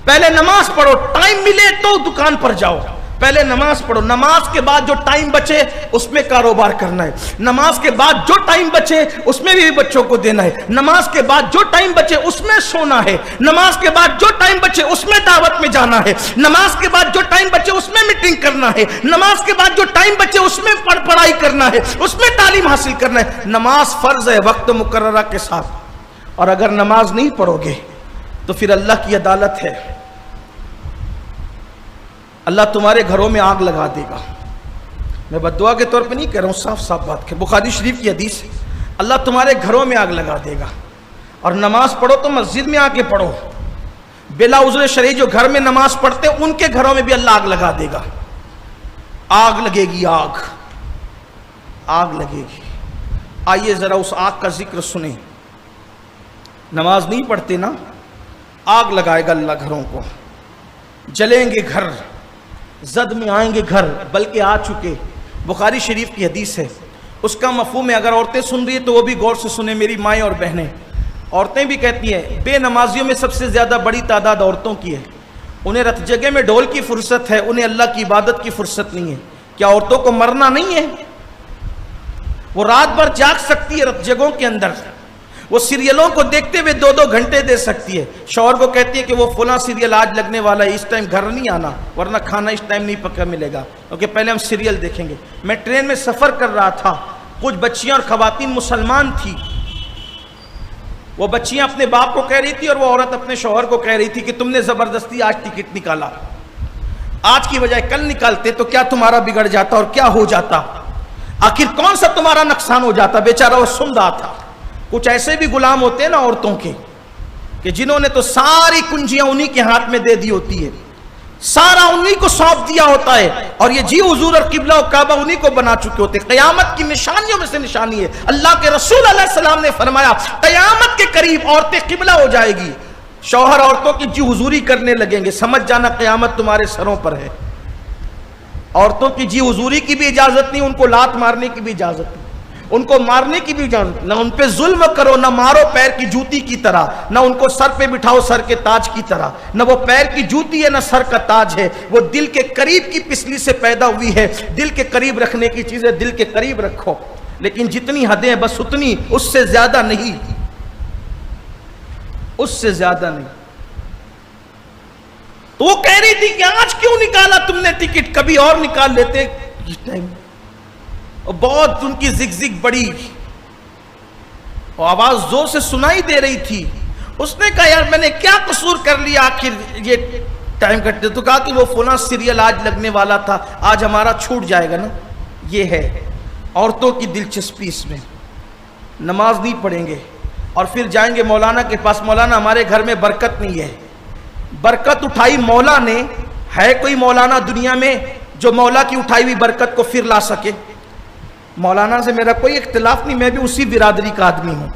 پہلے نماز پڑھو، ٹائم ملے تو دکان پر جاؤ. پہلے نماز پڑھو، نماز کے بعد جو ٹائم بچے اس میں کاروبار کرنا ہے. نماز کے بعد جو ٹائم بچے اس میں بھی بچوں کو دینا ہے. نماز کے بعد جو ٹائم بچے اس میں سونا ہے. نماز کے بعد جو ٹائم بچے اس میں دعوت میں جانا ہے. نماز کے بعد جو ٹائم بچے اس میں میٹنگ کرنا ہے. نماز کے بعد جو ٹائم بچے اس میں پڑھائی کرنا ہے، اس میں تعلیم حاصل کرنا ہے. نماز فرض ہے وقت مقررہ کے ساتھ. اور اگر نماز نہیں پڑھو گے تو پھر اللہ کی عدالت ہے، اللہ تمہارے گھروں میں آگ لگا دے گا. میں بددعا کے طور پہ نہیں کہہ رہا ہوں، صاف صاف بات ہے، بخاری شریف کی حدیث ہے. اللہ تمہارے گھروں میں آگ لگا دے گا. اور نماز پڑھو تو مسجد میں آ کے پڑھو. بلا عذر شرعی جو گھر میں نماز پڑھتے ان کے گھروں میں بھی اللہ آگ لگا دے گا. آگ لگے گی، آگ آگ لگے گی. آئیے ذرا اس آگ کا ذکر سنیں. نماز نہیں پڑھتے نا، آگ لگائے گا اللہ گھروں کو. جلیں گے گھر، زد میں آئیں گے گھر، بلکہ آ چکے. بخاری شریف کی حدیث ہے. اس کا مفہوم ہے، اگر عورتیں سن رہی ہیں تو وہ بھی غور سے سنیں، میری مائیں اور بہنیں. عورتیں بھی کہتی ہیں بے نمازیوں میں سب سے زیادہ بڑی تعداد عورتوں کی ہے. انہیں رت جگہ میں ڈھول کی فرصت ہے، انہیں اللہ کی عبادت کی فرصت نہیں ہے. کیا عورتوں کو مرنا نہیں ہے؟ وہ رات بھر جاگ سکتی ہے رت جگہوں کے اندر. وہ سیریلوں کو دیکھتے ہوئے 2-2 گھنٹے دے سکتی ہے. شوہر کو کہتی ہے کہ وہ فلاں سیریل آج لگنے والا ہے، اس ٹائم گھر نہیں آنا ورنہ کھانا اس ٹائم نہیں پکا ملے گا، کیونکہ پہلے ہم سیریل دیکھیں گے. میں ٹرین میں سفر کر رہا تھا، کچھ بچیاں اور خواتین مسلمان تھی. وہ بچیاں اپنے باپ کو کہہ رہی تھی اور وہ عورت اپنے شوہر کو کہہ رہی تھی کہ تم نے زبردستی آج ٹکٹ نکالا، آج کی بجائے کل نکالتے تو کیا تمہارا بگڑ جاتا اور کیا ہو جاتا، آخر کون سا تمہارا نقصان ہو جاتا. بیچارہ وہ سن رہا تھا. کچھ ایسے بھی غلام ہوتے ہیں نا عورتوں کے کہ جنہوں نے تو ساری کنجیاں انہی کے ہاتھ میں دے دی ہوتی ہے, سارا انہی کو سونپ دیا ہوتا ہے, اور یہ جی حضور اور قبلہ و کعبہ انہی کو بنا چکے ہوتے ہیں. قیامت کی نشانیوں میں سے نشانی ہے, اللہ کے رسول علیہ السلام نے فرمایا قیامت کے قریب عورتیں قبلہ ہو جائے گی, شوہر عورتوں کی جی حضوری کرنے لگیں گے, سمجھ جانا قیامت تمہارے سروں پر ہے. عورتوں کی جی حضوری کی بھی اجازت نہیں, ان کو لات مارنے کی بھی اجازت نہیں, ان کو مارنے کی بھی اجازت, نہ ان پہ ظلم کرو, نہ مارو پیر کی جوتی کی طرح, نہ ان کو سر پہ بٹھاؤ سر کے تاج کی طرح, نہ وہ پیر کی جوتی ہے نہ سر کا تاج ہے, وہ دل کے قریب کی پسلی سے پیدا ہوئی ہے. دل کے قریب رکھنے کی چیزیں دل کے قریب رکھو, لیکن جتنی حدیں بس اتنی, اس سے زیادہ نہیں, اس سے زیادہ نہیں. تو وہ کہہ رہی تھی کہ آج کیوں نکالا تم نے ٹکٹ, کبھی اور نکال لیتے. بہت ان کی زگ زگ بڑی, اور آواز زور سے سنائی دے رہی تھی. اس نے کہا یار میں نے کیا قصور کر لیا آخر یہ ٹائم کٹتے, تو کہا کہ وہ فلاں سیریل آج لگنے والا تھا, آج ہمارا چھوٹ جائے گا نا. یہ ہے عورتوں کی دلچسپی اس میں, نماز نہیں پڑھیں گے اور پھر جائیں گے مولانا کے پاس, مولانا ہمارے گھر میں برکت نہیں ہے. برکت اٹھائی مولا نے, ہے کوئی مولانا دنیا میں جو مولا کی اٹھائی ہوئی برکت کو پھر لا سکے؟ مولانا سے میرا کوئی اختلاف نہیں, میں بھی اسی برادری کا آدمی ہوں,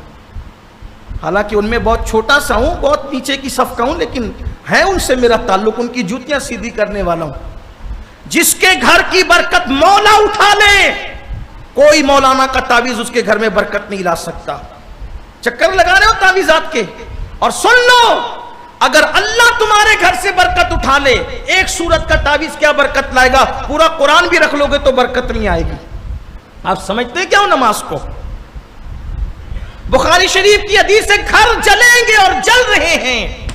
حالانکہ ان میں بہت چھوٹا سا ہوں, بہت نیچے کی صف کا ہوں, لیکن ہے ان سے میرا تعلق, ان کی جوتیاں سیدھی کرنے والا ہوں. جس کے گھر کی برکت مولا اٹھا لے, کوئی مولانا کا تعویذ اس کے گھر میں برکت نہیں لا سکتا. چکر لگا رہے ہو تعویذات کے, اور سن لو اگر اللہ تمہارے گھر سے برکت اٹھا لے, ایک سورت کا تعویذ کیا برکت لائے گا, پورا قرآن بھی رکھ لو گے تو برکت نہیں آئے گی. آپ سمجھتے ہیں کیا ہو نماز کو؟ بخاری شریف کی حدیث سے گھر جلیں گے اور جل رہے ہیں,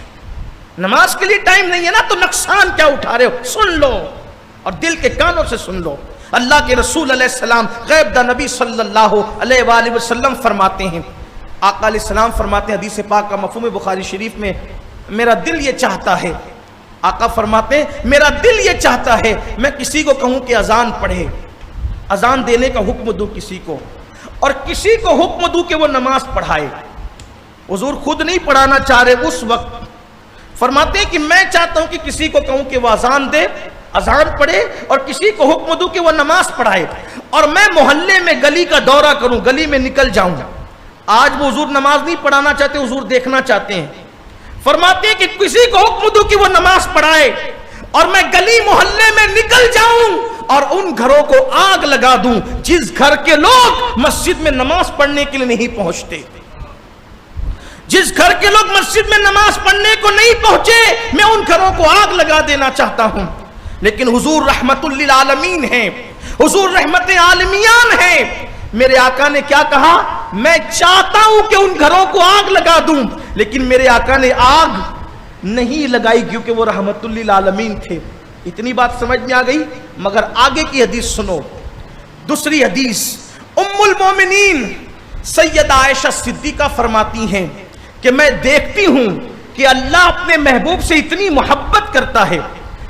نماز کے لیے ٹائم نہیں ہے نا, تو نقصان کیا اٹھا رہے ہو؟ سن لو اور دل کے کانوں سے سن لو. اللہ کے رسول علیہ السلام غیب دا نبی صلی اللہ علیہ وآلہ وسلم فرماتے ہیں, آقا علیہ السلام فرماتے ہیں, حدیث پاک کا مفہوم بخاری شریف میں, میرا دل یہ چاہتا ہے, آقا فرماتے ہیں میرا دل یہ چاہتا ہے میں کسی کو کہوں کہ اذان پڑھے, اذان دینے کا حکم دوں کسی کو, اور کسی کو حکم دوں کہ وہ نماز پڑھائے. حضور خود نہیں پڑھانا چاہ رہے اس وقت, فرماتے ہیں کہ میں چاہتا ہوں کہ کسی کو کہوں کہ وہ اذان دے, اذان پڑھے, اور کسی کو حکم دوں کہ وہ نماز پڑھائے, اور میں محلے میں گلی کا دورہ کروں, گلی میں نکل جاؤں. آج وہ حضور نماز نہیں پڑھانا چاہتے, حضور دیکھنا چاہتے ہیں. فرماتے ہیں کہ کسی کو حکم دوں کہ وہ نماز پڑھائے, اور میں گلی محلے میں نکل جاؤں اور ان گھروں کو آگ لگا دوں جس گھر کے لوگ مسجد میں نماز پڑھنے کے لیے نہیں پہنچتے. جس گھر کے لوگ مسجد میں نماز پڑھنے کو نہیں پہنچے, میں ان گھروں کو آگ لگا دینا چاہتا ہوں. لیکن حضور رحمت للعالمین ہیں, حضور رحمت عالمیان ہیں. میرے آقا نے کیا کہا, میں چاہتا ہوں کہ ان گھروں کو آگ لگا دوں, لیکن میرے آقا نے آگ نہیں لگائی کیونکہ وہ رحمت للعالمین تھے. اتنی بات سمجھ میں آ گئی. مگر آگے کی حدیث سنو, دوسری حدیث. ام المومنین سیدہ عائشہ صدیقہ فرماتی ہیں کہ میں دیکھتی ہوں کہ اللہ اپنے محبوب سے اتنی محبت کرتا ہے,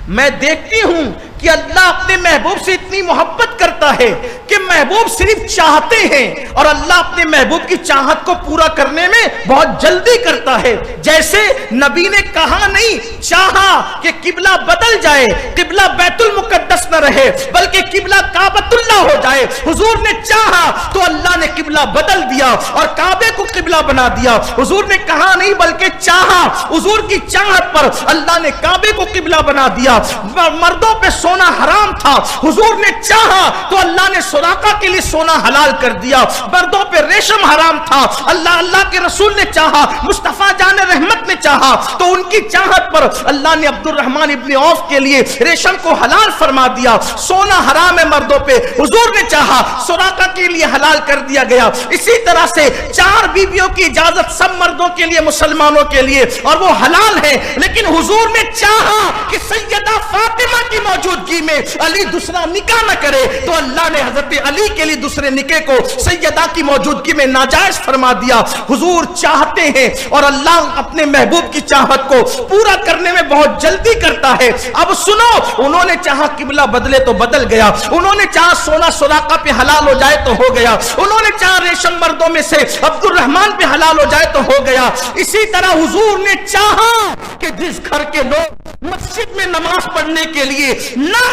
میں دیکھتی ہوں کہ اللہ اپنے محبوب سے اتنی محبت کرتا ہے کہ محبوب صرف چاہتے ہیں اور اللہ اپنے محبوب کی چاہت کو پورا کرنے میں بہت جلدی کرتا ہے. جیسے نبی نے کہا نہیں, چاہا کہ قبلہ بدل جائے, قبلہ بیت المقدس نہ رہے بلکہ قبلہ کعبۃ اللہ ہو جائے. حضور نے چاہا تو اللہ نے قبلہ بدل دیا اور کعبے کو قبلہ بنا دیا. حضور نے کہا نہیں بلکہ چاہا, حضور کی چاہت پر اللہ نے کعبے کو قبلہ بنا دیا. مردوں پہ سونا حرام تھا, حضور نے چاہا تو اللہ نے سراقہ کے لیے سونا حلال کر دیا. مردوں پہ ریشم حرام تھا, اللہ کے رسول نے چاہا, مصطفیٰ جان رحمت نے چاہا تو ان کی چاہت پر اللہ نے عبد الرحمن ابن عوف کے لیے ریشم کو حلال فرما دیا. سونا حرام ہے مردوں پہ, حضور نے چاہا سراقہ کے لیے حلال کر دیا گیا. اسی طرح سے 4 بیویوں کی اجازت سب مردوں کے لیے, مسلمانوں کے لیے, اور وہ حلال ہے. لیکن حضور نے چاہا کہ سیدہ فاطمہ کی موجودگی میں علی دوسرا نکاح نہ کرے تو اللہ نے حضرت علی علی کے لیے دوسرے نکاح کو سیدہ کی موجودگی میں ناجائز فرما دیا. حضور چاہتے ہیں اور اللہ اپنے محبوب کی چاہت کو پورا کرنے میں بہت جلدی کرتا ہے. اب سنو, انہوں نے چاہا قبلہ بدلے تو بدل گیا, انہوں نے چاہا سونا سراقہ پہ حلال ہو جائے تو ہو گیا, انہوں نے چاہا ریشم مردوں میں سے عبد الرحمن پہ حلال ہو جائے تو ہو گیا. اسی طرح حضور نے چاہا کہ جس گھر کے لوگ مسجد میں نماز پڑھنے کے لیے نہ,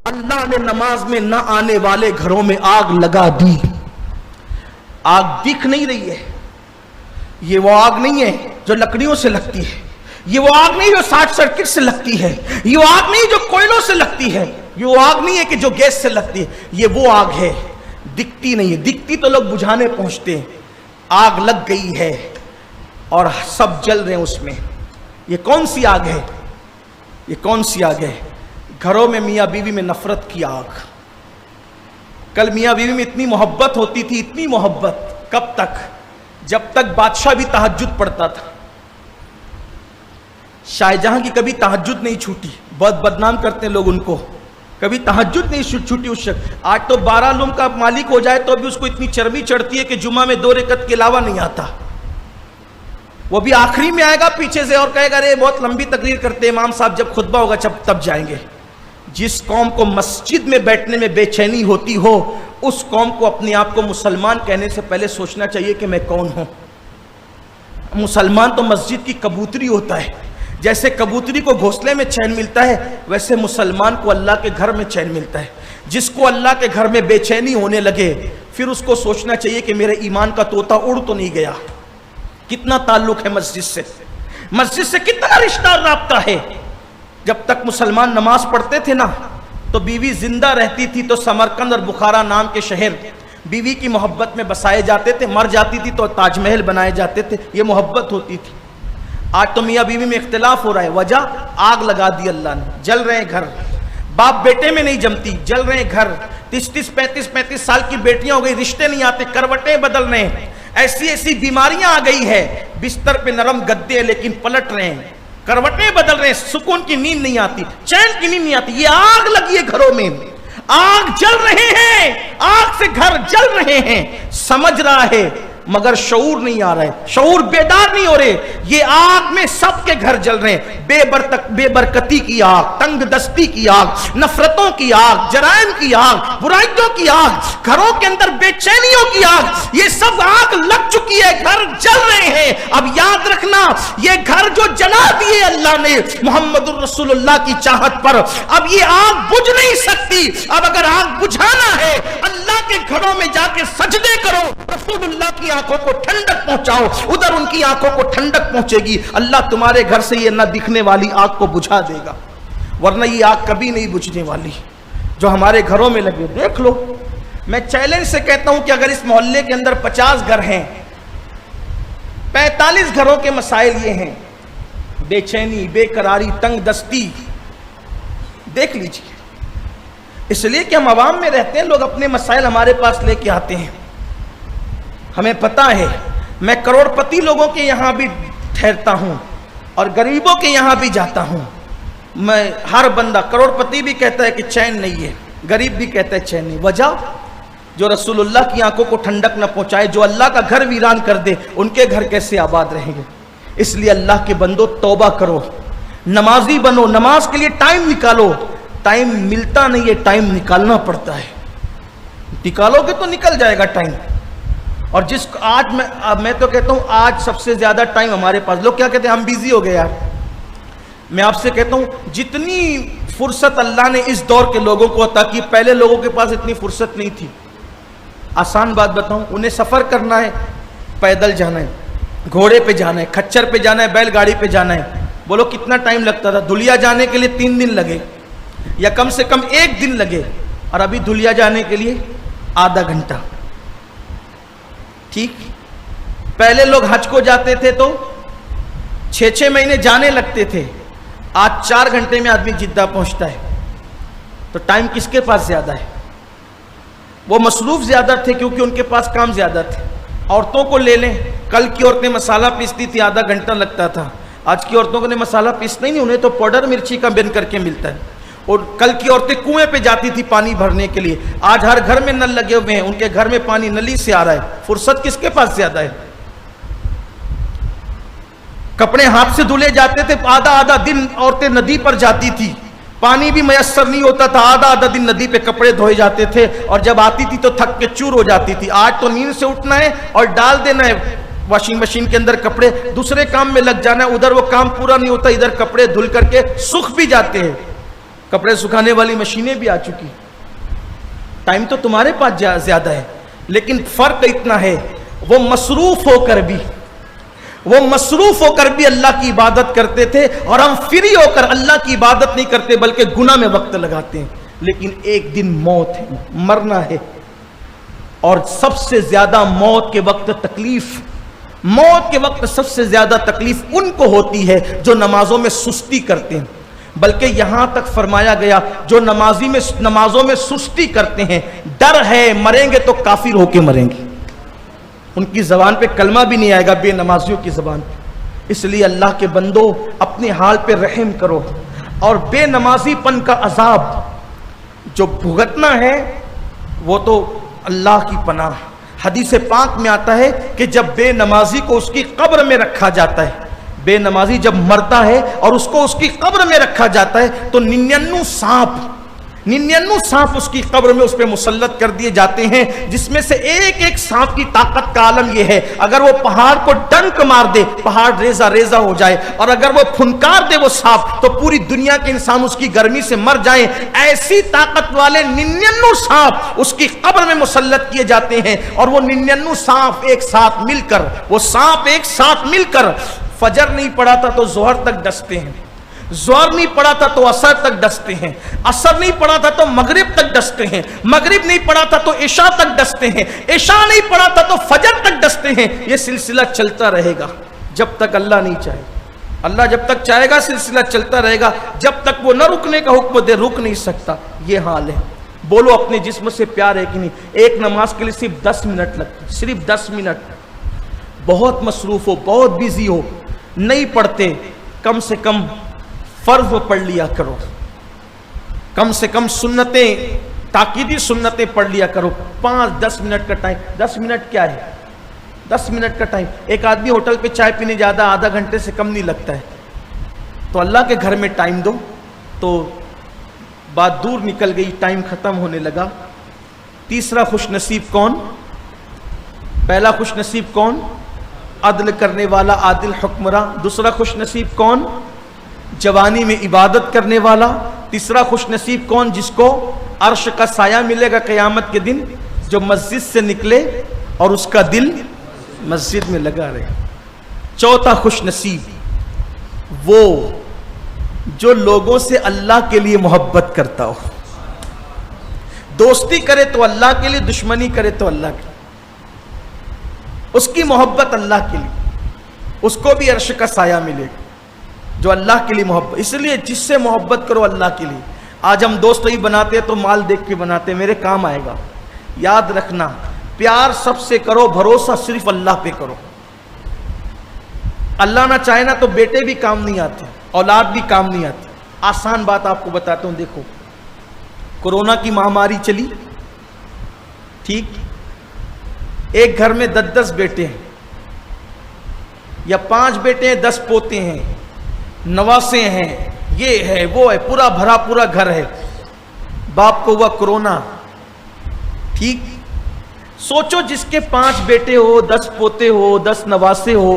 اللہ نے نماز میں نہ آنے والے گھروں میں آگ لگا دی. آگ دکھ نہیں رہی ہے, یہ وہ آگ نہیں ہے جو لکڑیوں سے لگتی ہے, یہ وہ آگ نہیں جو شارٹ سرکٹ سے لگتی ہے, یہ وہ آگ نہیں جو کوئلوں سے لگتی ہے, یہ وہ آگ نہیں ہے کہ جو گیس سے لگتی ہے, یہ وہ آگ ہے دکھتی نہیں ہے. دکھتی تو لوگ بجھانے پہنچتے ہیں, آگ لگ گئی ہے اور سب جل رہے ہیں اس میں. یہ کون سی آگ ہے؟ یہ کون سی آگ ہے؟ گھروں میں میاں بیوی میں نفرت کی آگ. کل میاں بیوی میں اتنی محبت ہوتی تھی, اتنی محبت, کب تک؟ جب تک بادشاہ بھی تہجد پڑھتا تھا. شاہ جہاں کی کبھی تہجد نہیں چھوٹی, بہت بدنام کرتے ہیں لوگ ان کو, کبھی تہجد نہیں چھوٹی اس شخص. آج تو 12 علوم کا مالک ہو جائے تو بھی اس کو اتنی چربی چڑھتی ہے کہ جمعہ میں 2 رکعت کے علاوہ نہیں آتا. وہ بھی آخری میں آئے گا پیچھے سے اور کہے گا ارے بہت لمبی تقریر کرتے امام صاحب, جب خطبہ ہوگا تب جائیں گے. جس قوم کو مسجد میں بیٹھنے میں بے چینی ہوتی ہو, اس قوم کو اپنے آپ کو مسلمان کہنے سے پہلے سوچنا چاہیے کہ میں کون ہوں. مسلمان تو مسجد کی کبوتری ہوتا ہے. جیسے کبوتری کو گھونسلے میں چین ملتا ہے, ویسے مسلمان کو اللہ کے گھر میں چین ملتا ہے. جس کو اللہ کے گھر میں بے چینی ہونے لگے, پھر اس کو سوچنا چاہیے کہ میرے ایمان کا طوطا اڑ تو نہیں گیا. کتنا تعلق ہے مسجد سے, مسجد سے کتنا رشتہ اور رابطہ ہے. جب تک مسلمان نماز پڑھتے تھے نا تو بیوی زندہ رہتی تھی تو سمرقند اور بخارا نام کے شہر بیوی کی محبت میں بسائے جاتے تھے, مر جاتی تھی تو تاج محل بنائے جاتے تھے. یہ محبت ہوتی تھی. آج تو میاں بیوی میں اختلاف ہو رہا ہے. وجہ آگ لگا دی اللہ نے, جل رہے ہیں گھر. باپ بیٹے میں نہیں جمتی, جل رہے ہیں گھر. 30 35 سال کی بیٹیاں ہو گئی, رشتے نہیں آتے, کروٹیں بدل رہے ہیں. ایسی ایسی بیماریاں آ گئی ہے, بستر پہ نرم گدے لیکن پلٹ رہے ہیں, کروٹیں بدل رہے ہیں, سکون کی نیند نہیں آتی, چین کی نیند نہیں آتی. یہ آگ لگی ہے گھروں میں, آگ جل رہے ہیں, آگ سے گھر جل رہے ہیں. سمجھ رہا ہے مگر شعور نہیں آ رہا ہے, شعور بیدار نہیں ہو رہے. یہ آگ میں سب کے گھر جل رہے ہیں. بے برکتی کی آگ, تنگ دستی کی آگ, نفرتوں کی آگ, جرائم کی آگ, برائیوں کی آگ, گھروں کے اندر بے چینیوں کی آگ, یہ سب آگ لگ چکی ہے, گھر جل رہے ہیں. اب یاد رکھنا, یہ گھر جو جلا دیے اللہ نے محمد الرسول اللہ کی چاہت پر, اب یہ آگ بجھ نہیں سکتی. اب اگر آگ بجھانا ہے, اللہ کے گھروں میں جا کے سجدے کرو, رسول اللہ کی آنکھوں کو ٹھنڈک پہنچاؤ, ادھر ان کی آنکھوں کو ٹھنڈک پہنچے گی. اللہ تمہارے گھر سے یہ نہ دکھنے والی آگ کو بجھا دے گا, ورنہ یہ آگ کبھی نہیں بجھنے والی جو ہمارے گھروں میں لگے. دیکھ لو, میں چیلنج سے کہتا ہوں کہ اگر اس محلے کے اندر 50 گھر ہیں, 45 گھروں کے مسائل یہ ہیں, بے چینی, بے قراری, تنگ دستی. دیکھ لیجیے, اس لیے کہ ہم عوام میں رہتے ہیں, لوگ اپنے مسائل ہمارے پاس لے کے آتے ہیں. ہمیں پتا ہے, میں کروڑ پتی لوگوں کے یہاں بھی ٹھہرتا ہوں اور غریبوں کے یہاں بھی جاتا ہوں. میں ہر بندہ, کروڑ پتی بھی کہتا ہے کہ چین نہیں ہے, غریب بھی کہتا ہے چین نہیں. وجہ جو رسول اللہ کی آنکھوں کو ٹھنڈک نہ پہنچائے, جو اللہ کا گھر ویران کر دے, ان کے گھر کیسے آباد رہیں گے. اس لیے اللہ کے بندو توبہ کرو, نمازی بنو, نماز کے لیے ٹائم نکالو. ٹائم ملتا نہیں ہے, ٹائم نکالنا پڑتا ہے. نکالو گے تو نکل جائے گا ٹائم. اور جس آج میں تو کہتا ہوں آج سب سے زیادہ ٹائم ہمارے پاس. لوگ کیا کہتے ہیں ہم بیزی ہو گئے یار. میں آپ سے کہتا ہوں جتنی فرصت اللہ نے اس دور کے لوگوں کو عطا کی, پہلے لوگوں کے پاس اتنی فرصت نہیں تھی. آسان بات بتاؤں, انہیں سفر کرنا ہے, پیدل جانا ہے, گھوڑے پہ جانا ہے, کھچر پہ جانا ہے, بیل گاڑی پہ جانا ہے. بولو کتنا ٹائم لگتا تھا. دھلیا جانے کے لیے 3 دن لگے یا کم سے کم 1 دن لگے, اور ابھی دھلیا جانے کے لیے آدھا گھنٹہ. ٹھیک, پہلے لوگ حج کو جاتے تھے تو 6 مہینے جانے لگتے تھے, آج 4 گھنٹے میں آدمی جدہ پہنچتا ہے. تو ٹائم کس کے پاس زیادہ ہے؟ وہ مصروف زیادہ تھے کیونکہ ان کے پاس کام زیادہ تھے. عورتوں کو لے لیں, کل کی عورتیں مسالہ پیستی تھی, آدھا گھنٹہ لگتا تھا. آج کی عورتوں کو نے مسالہ پیسنا ہی نہیں, انہیں تو پاؤڈر مرچی کا بن کر کے ملتا ہے. اور کل کی عورتیں کنویں پہ جاتی تھی پانی بھرنے کے لیے، آج ہر گھر میں نل لگے ہوئے ہیں، ان کے گھر میں پانی نلی سے آ رہا ہے، فرصت کس کے پاس زیادہ ہے؟ کپڑے ہاتھ سے دھلے جاتے تھے، آدھا آدھا دن عورتیں ندی پر جاتی تھی، پانی بھی میسر نہیں ہوتا تھا، آدھا آدھا دن ندی پہ کپڑے دھوئے جاتے تھے، اور جب آتی تھی تو تھک کے چور ہو جاتی تھی۔ آج تو نیند سے اٹھنا ہے اور ڈال دینا ہے واشنگ مشین کے اندر کپڑے، دوسرے کام میں لگ جانا ہے، ادھر وہ کام پورا نہیں ہوتا، ادھر کپڑے دھل کر کے سوکھ بھی جاتے ہیں، کپڑے سکھانے والی مشینیں بھی آ چکی، ٹائم تو تمہارے پاس زیادہ ہے، لیکن فرق اتنا ہے وہ مصروف ہو کر بھی اللہ کی عبادت کرتے تھے، اور ہم فری ہو کر اللہ کی عبادت نہیں کرتے بلکہ گناہ میں وقت لگاتے ہیں۔ لیکن ایک دن موت ہے، مرنا ہے، اور سب سے زیادہ موت کے وقت سب سے زیادہ تکلیف ان کو ہوتی ہے جو نمازوں میں سستی کرتے ہیں، بلکہ یہاں تک فرمایا گیا جو نمازوں میں سستی کرتے ہیں، ڈر ہے مریں گے تو کافر ہو کے مریں گے، ان کی زبان پہ کلمہ بھی نہیں آئے گا، بے نمازیوں کی زبان پہ۔ اس لیے اللہ کے بندو اپنے حال پہ رحم کرو، اور بے نمازی پن کا عذاب جو بھگتنا ہے وہ تو اللہ کی پناہ۔ حدیث پاک میں آتا ہے کہ جب بے نمازی کو اس کی قبر میں رکھا جاتا ہے، بے نمازی جب مرتا ہے اور اس کو اس کی قبر میں رکھا جاتا ہے تو 99 سانپ اس کی قبر میں اس پہ مسلط کر دیے جاتے ہیں، جس میں سے ایک ایک سانپ کی طاقت کا عالم یہ ہے، اگر وہ پہاڑ کو ڈنک مار دے پہاڑ ریزہ ریزہ ہو جائے، اور اگر وہ پھنکار دے وہ سانپ تو پوری دنیا کے انسان اس کی گرمی سے مر جائیں۔ ایسی طاقت والے 99 سانپ اس کی قبر میں مسلط کیے جاتے ہیں، اور وہ 99 سانپ ایک ساتھ مل کر فجر نہیں پڑا تھا تو ظہر تک ڈستے ہیں، ظہر نہیں پڑا تھا تو عصر تک ڈستے ہیں، عصر نہیں پڑا تھا تو مغرب تک ڈستے ہیں، مغرب نہیں پڑا تھا تو عشاء تک ڈستے ہیں، عشاء نہیں پڑا تھا تو فجر تک ڈستے ہیں۔ یہ سلسلہ چلتا رہے گا جب تک اللہ نہیں چاہے، اللہ جب تک چاہے گا سلسلہ چلتا رہے گا، جب تک وہ نہ رکنے کا حکم دے رک نہیں سکتا۔ یہ حال ہے۔ بولو اپنے جسم سے پیار ہے کہ نہیں؟ ایک نماز کے لیے صرف 10 منٹ لگتے، صرف 10 منٹ۔ بہت مصروف ہو، بہت بیزی ہو، نہیں پڑھتے، کم سے کم فرض پڑھ لیا کرو، کم سے کم سنتیں، تاکیدی سنتیں پڑھ لیا کرو۔ 5-10 منٹ کا ٹائم، 10 منٹ کیا ہے؟ 10 منٹ کا ٹائم۔ ایک آدمی ہوٹل پہ چائے پینے جاتا، آدھا گھنٹے سے کم نہیں لگتا ہے، تو اللہ کے گھر میں ٹائم دو۔ تو بات دور نکل گئی، ٹائم ختم ہونے لگا۔ تیسرا خوش نصیب کون؟ پہلا خوش نصیب کون؟ عدل کرنے والا، عادل حکمراں۔ دوسرا خوش نصیب کون؟ جوانی میں عبادت کرنے والا۔ تیسرا خوش نصیب کون؟ جس کو عرش کا سایہ ملے گا قیامت کے دن، جو مسجد سے نکلے اور اس کا دل مسجد میں لگا رہے۔ چوتھا خوش نصیب وہ جو لوگوں سے اللہ کے لیے محبت کرتا ہو، دوستی کرے تو اللہ کے لیے، دشمنی کرے تو اللہ کے لیے، اس کی محبت اللہ کے لیے، اس کو بھی عرش کا سایہ ملے گا جو اللہ کے لیے محبت۔ اس لیے جس سے محبت کرو اللہ کے لیے۔ آج ہم دوست ہی بناتے تو مال دیکھ کے بناتے، میرے کام آئے گا۔ یاد رکھنا، پیار سب سے کرو، بھروسہ صرف اللہ پہ کرو۔ اللہ نہ چاہے نا تو بیٹے بھی کام نہیں آتے، اولاد بھی کام نہیں آتی۔ آسان بات آپ کو بتاتا ہوں، دیکھو کورونا کی مہاماری چلی، ٹھیک، ایک گھر میں 10 بیٹے ہیں، یا 5 بیٹے ہیں، 10 پوتے ہیں، نواسے ہیں، یہ ہے وہ ہے، پورا بھرا پورا گھر ہے۔ باپ کو ہوا کورونا، ٹھیک، سوچو جس کے 5 بیٹے ہو، 10 پوتے ہو، 10 نواسے ہو،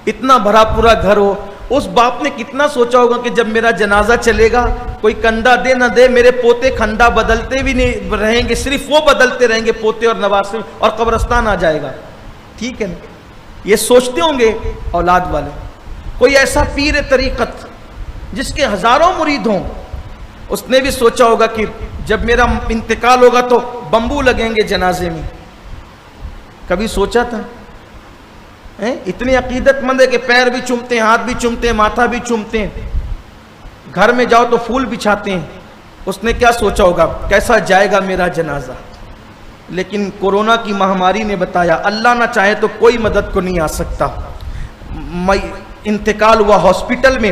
اتنا بھرا پورا گھر ہو، اس باپ نے کتنا سوچا ہوگا کہ جب میرا جنازہ چلے گا کوئی کندھا دے نہ دے، میرے پوتے کھنڈا بدلتے بھی نہیں رہیں گے، صرف وہ بدلتے رہیں گے پوتے اور نواسے، اور قبرستان آ جائے گا۔ ٹھیک ہے نا؟ یہ سوچتے ہوں گے اولاد والے۔ کوئی ایسا پیر طریقت جس کے ہزاروں مرید ہوں، اس نے بھی سوچا ہوگا کہ جب میرا انتقال ہوگا تو بمبو لگیں گے جنازے میں۔ کبھی سوچا تھا؟ اتنی عقیدت مند ہے کہ پیر بھی چومتے ہیں، ہاتھ بھی چومتے ہیں، ماتھا بھی چومتے ہیں، گھر میں جاؤ تو پھول بچھاتے ہیں۔ اس نے کیا سوچا ہوگا کیسا جائے گا میرا جنازہ؟ لیکن کورونا کی مہاماری نے بتایا اللہ نہ چاہے تو کوئی مدد کو نہیں آ سکتا۔ انتقال ہوا ہاسپٹل میں،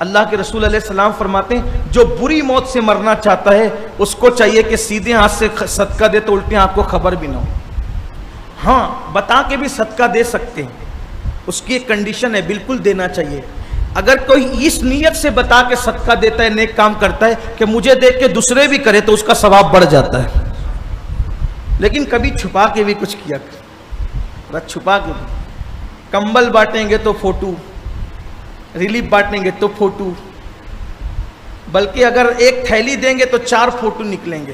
اللہ کے رسول علیہ السلام فرماتے ہیں جو بری موت سے مرنا چاہتا ہے اس کو چاہیے کہ سیدھے ہاتھ سے صدقہ دے تو الٹے ہاتھ کو خبر بھی نہ ہو. ہاں بتا کے بھی صدقہ دے سکتے ہیں, اس کی ایک کنڈیشن ہے, بالکل دینا چاہیے. اگر کوئی اس نیت سے بتا کے صدقہ دیتا ہے, نیک کام کرتا ہے کہ مجھے دیکھ کے دوسرے بھی کرے تو اس کا ثواب بڑھ جاتا ہے. لیکن کبھی چھپا کے بھی کچھ کیا کر, چھپا کے بھی کمبل بانٹیں گے تو فوٹو, ریلیف بانٹیں گے تو فوٹو, بلکہ اگر ایک تھیلی دیں گے تو 4 فوٹو نکلیں گے.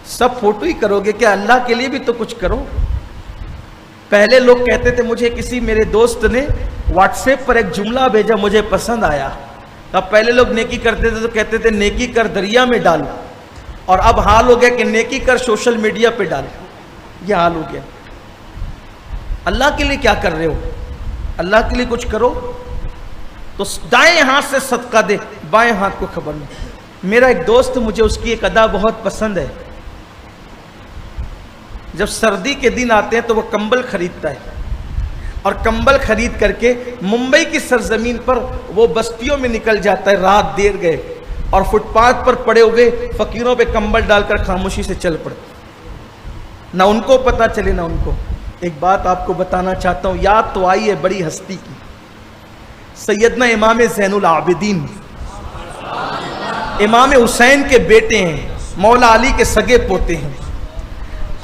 سب فوٹو ہی کرو گے کیا؟ اللہ کے لیے بھی تو کچھ کرو. پہلے لوگ کہتے تھے, مجھے کسی میرے دوست نے واٹس ایپ پر ایک جملہ بھیجا مجھے پسند آیا. اب پہلے لوگ نیکی کرتے تھے تو کہتے تھے نیکی کر دریا میں ڈال, اور اب حال ہو گیا کہ نیکی کر سوشل میڈیا پہ ڈال. یہ حال ہو گیا. اللہ کے لیے کیا کر رہے ہو؟ اللہ کے لیے کچھ کرو تو دائیں ہاتھ سے صدقہ دے, بائیں ہاتھ کو خبر نہیں. میرا ایک دوست, مجھے اس کی ایک ادا بہت پسند ہے. جب سردی کے دن آتے ہیں تو وہ کمبل خریدتا ہے, اور کمبل خرید کر کے ممبئی کی سرزمین پر وہ بستیوں میں نکل جاتا ہے. رات دیر گئے اور فٹ پاتھ پر پڑے ہوئے فقیروں پہ کمبل ڈال کر خاموشی سے چل پڑے, نہ ان کو پتا چلے نہ ان کو. ایک بات آپ کو بتانا چاہتا ہوں, یاد تو آئی ہے بڑی ہستی کی, سیدنا امام زین العابدین, امام حسین کے بیٹے ہیں, مولا علی کے سگے پوتے ہیں.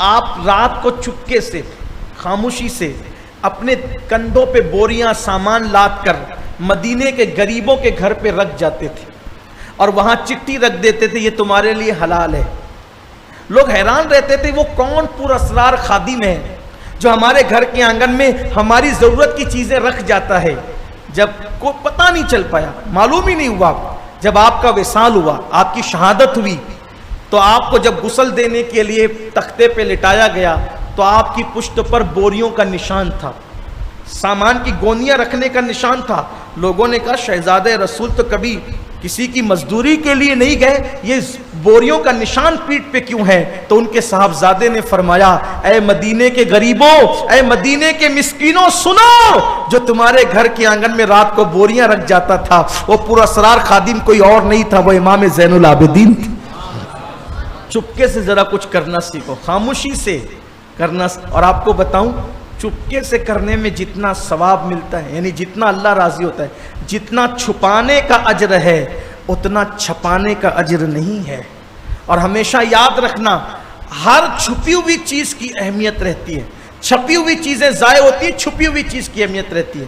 آپ رات کو چپکے سے خاموشی سے اپنے کندھوں پہ بوریاں سامان لاد کر مدینے کے غریبوں کے گھر پہ رکھ جاتے تھے, اور وہاں چٹھی رکھ دیتے تھے, یہ تمہارے لیے حلال ہے. لوگ حیران رہتے تھے, وہ کون پر اسرار خادم ہے جو ہمارے گھر کے آنگن میں ہماری ضرورت کی چیزیں رکھ جاتا ہے. جب کو پتہ نہیں چل پایا, معلوم ہی نہیں ہوا, جب آپ کا وصال ہوا, آپ کی شہادت ہوئی, تو آپ کو جب غسل دینے کے لیے تختے پہ لٹایا گیا تو آپ کی پشت پر بوریوں کا نشان تھا, سامان کی گونیاں رکھنے کا نشان تھا. لوگوں نے کہا شہزادہ رسول تو کبھی کسی کی مزدوری کے لیے نہیں گئے, یہ بوریوں کا نشان پیٹھ پہ کیوں ہے؟ تو ان کے صاحبزادے نے فرمایا, اے مدینے کے غریبوں, اے مدینے کے مسکینوں, سنو, جو تمہارے گھر کے آنگن میں رات کو بوریاں رکھ جاتا تھا وہ پر اسرار خادم کوئی اور نہیں تھا, وہ امام زین العابدین تھے. چپکے سے ذرا کچھ کرنا سیکھو, خاموشی سے کرنا. اور آپ کو بتاؤں, چپکے سے کرنے میں جتنا ثواب ملتا ہے, یعنی جتنا اللہ راضی ہوتا ہے, جتنا چھپانے کا اجر ہے اتنا چھپانے کا اجر نہیں ہے. اور ہمیشہ یاد رکھنا, ہر چھپی ہوئی چیز کی اہمیت رہتی ہے. چھپی ہوئی چیزیں ضائع ہوتی ہیں, چھپی ہوئی چیز کی اہمیت رہتی ہے.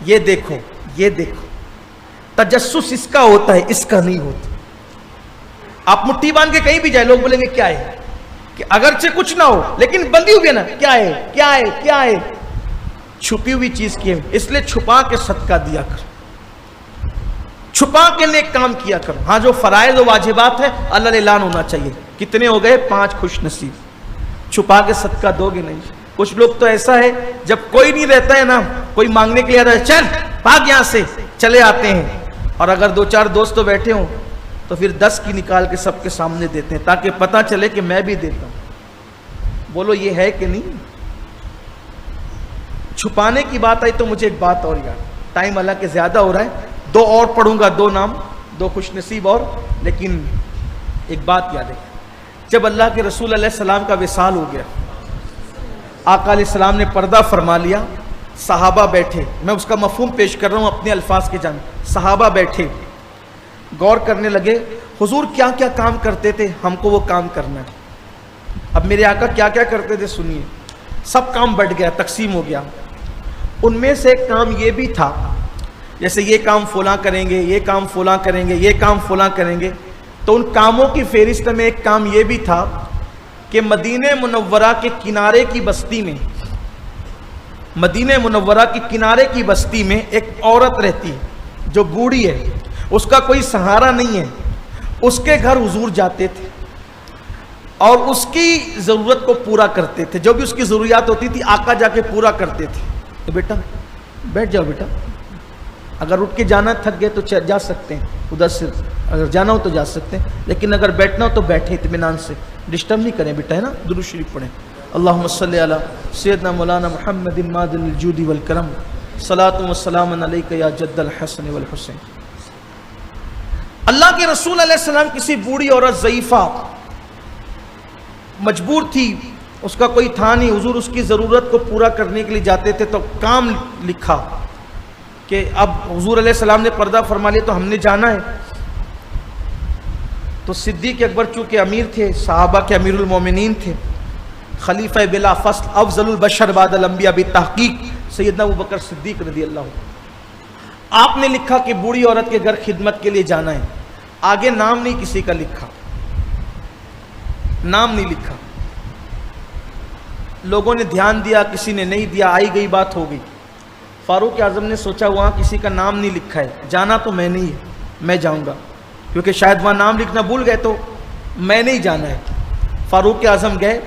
یہ دیکھو, یہ دیکھو, تجسس اس کا ہوتا ہے, اس کا نہیں ہوتا. آپ مٹھی باندھ کے کہیں بھی جائیں, لوگ بولیں گے کیا ہے, کہ اگرچہ کچھ نہ ہو لیکن بندھی ہوئی ہے نا, کیا ہے, کیا ہے, کیا ہے, چھپی ہوئی چیز کی ہے. اس لیے چھپا کے صدقہ دیا کر, چھپا کے نیک کام کیا کر. ہاں جو فرائض و واجبات ہے اللہ اعلان ہونا چاہیے. کتنے ہو گئے؟ 5 خوش نصیب. چھپا کے صدقہ دو گے نہیں. کچھ لوگ تو ایسا ہے جب کوئی نہیں رہتا ہے نا, کوئی مانگنے کے لیے آتا ہے, چل بھاگ یہاں سے, چلے آتے ہیں. اور اگر 2-4 دوست تو بیٹھے ہوں تو پھر 10 کی نکال کے سب کے سامنے دیتے ہیں تاکہ پتہ چلے کہ میں بھی دیتا ہوں. بولو یہ ہے کہ نہیں؟ چھپانے کی بات آئی تو مجھے ایک بات اور یاد, ٹائم اللہ کے زیادہ ہو رہا ہے, 2 اور پڑھوں گا, 2 نام, 2 خوش نصیب اور. لیکن ایک بات یاد ہے, جب اللہ کے رسول علیہ السلام کا وصال ہو گیا, آقا علیہ السلام نے پردہ فرما لیا, صحابہ بیٹھے, میں اس کا مفہوم پیش کر رہا ہوں اپنے الفاظ کے جانب. صحابہ بیٹھے غور کرنے لگے, حضور کیا کیا کام کرتے تھے, ہم کو وہ کام کرنا ہے. اب میرے آقا کیا کیا کرتے تھے سنیے. سب کام بٹ گیا, تقسیم ہو گیا. ان میں سے ایک کام یہ بھی تھا, جیسے یہ کام فلاں کریں گے, یہ کام فلاں کریں گے, یہ کام فلاں کریں گے. تو ان کاموں کی فہرست میں ایک کام یہ بھی تھا کہ مدینہ منورہ کے کنارے کی بستی میں, مدینہ منورہ کی کنارے کی بستی میں ایک عورت رہتی ہے جو بوڑھی ہے, اس کا کوئی سہارا نہیں ہے. اس کے گھر حضور جاتے تھے اور اس کی ضرورت کو پورا کرتے تھے. جو بھی اس کی ضروریات ہوتی تھی آقا جا کے پورا کرتے تھے. تو بیٹا بیٹھ جاؤ, بیٹا اگر اٹھ کے جانا تھک گئے تو جا سکتے ہیں, ادھر سے اگر جانا ہو تو جا سکتے ہیں, لیکن اگر بیٹھنا ہو تو بیٹھے اطمینان سے, ڈسٹرب نہیں کریں بیٹا, ہے نا. درود شریف پڑھیں. اللہم صلی علی سیدنا مولانا محمد مادل الجود والکرم, صلاۃ و سلام علیک یا جد الحسن والحسین. اللہ کے رسول علیہ السلام کسی بوڑھی عورت ضعیفہ مجبور تھی، اس کا کوئی تھا نہیں، حضور اس کی ضرورت کو پورا کرنے کے لیے جاتے تھے، تو کام لکھا کہ اب حضور علیہ السلام نے پردہ فرما لیا تو ہم نے جانا ہے۔ تو صدیق اکبر چونکہ امیر تھے، صحابہ کے امیر المومنین تھے، خلیفہ بلا فصل افضل البشر بعد الانبیاء بالتحقیق سیدنا ابوبکر صدیق رضی اللہ عنہ، آپ نے لکھا کہ بوڑھی عورت کے گھر خدمت کے لیے جانا ہے، آگے نام نہیں کسی کا لکھا، نام نہیں لکھا، لوگوں نے دھیان دیا، کسی نے نہیں دیا، آئی گئی بات ہو گئی۔ فاروق اعظم نے سوچا وہاں کسی کا نام نہیں لکھا ہے، جانا تو میں نہیں ہے، میں جاؤں گا، کیونکہ شاید وہاں نام لکھنا بھول گئے تو میں نہیں جانا ہے۔ فاروق اعظم گئے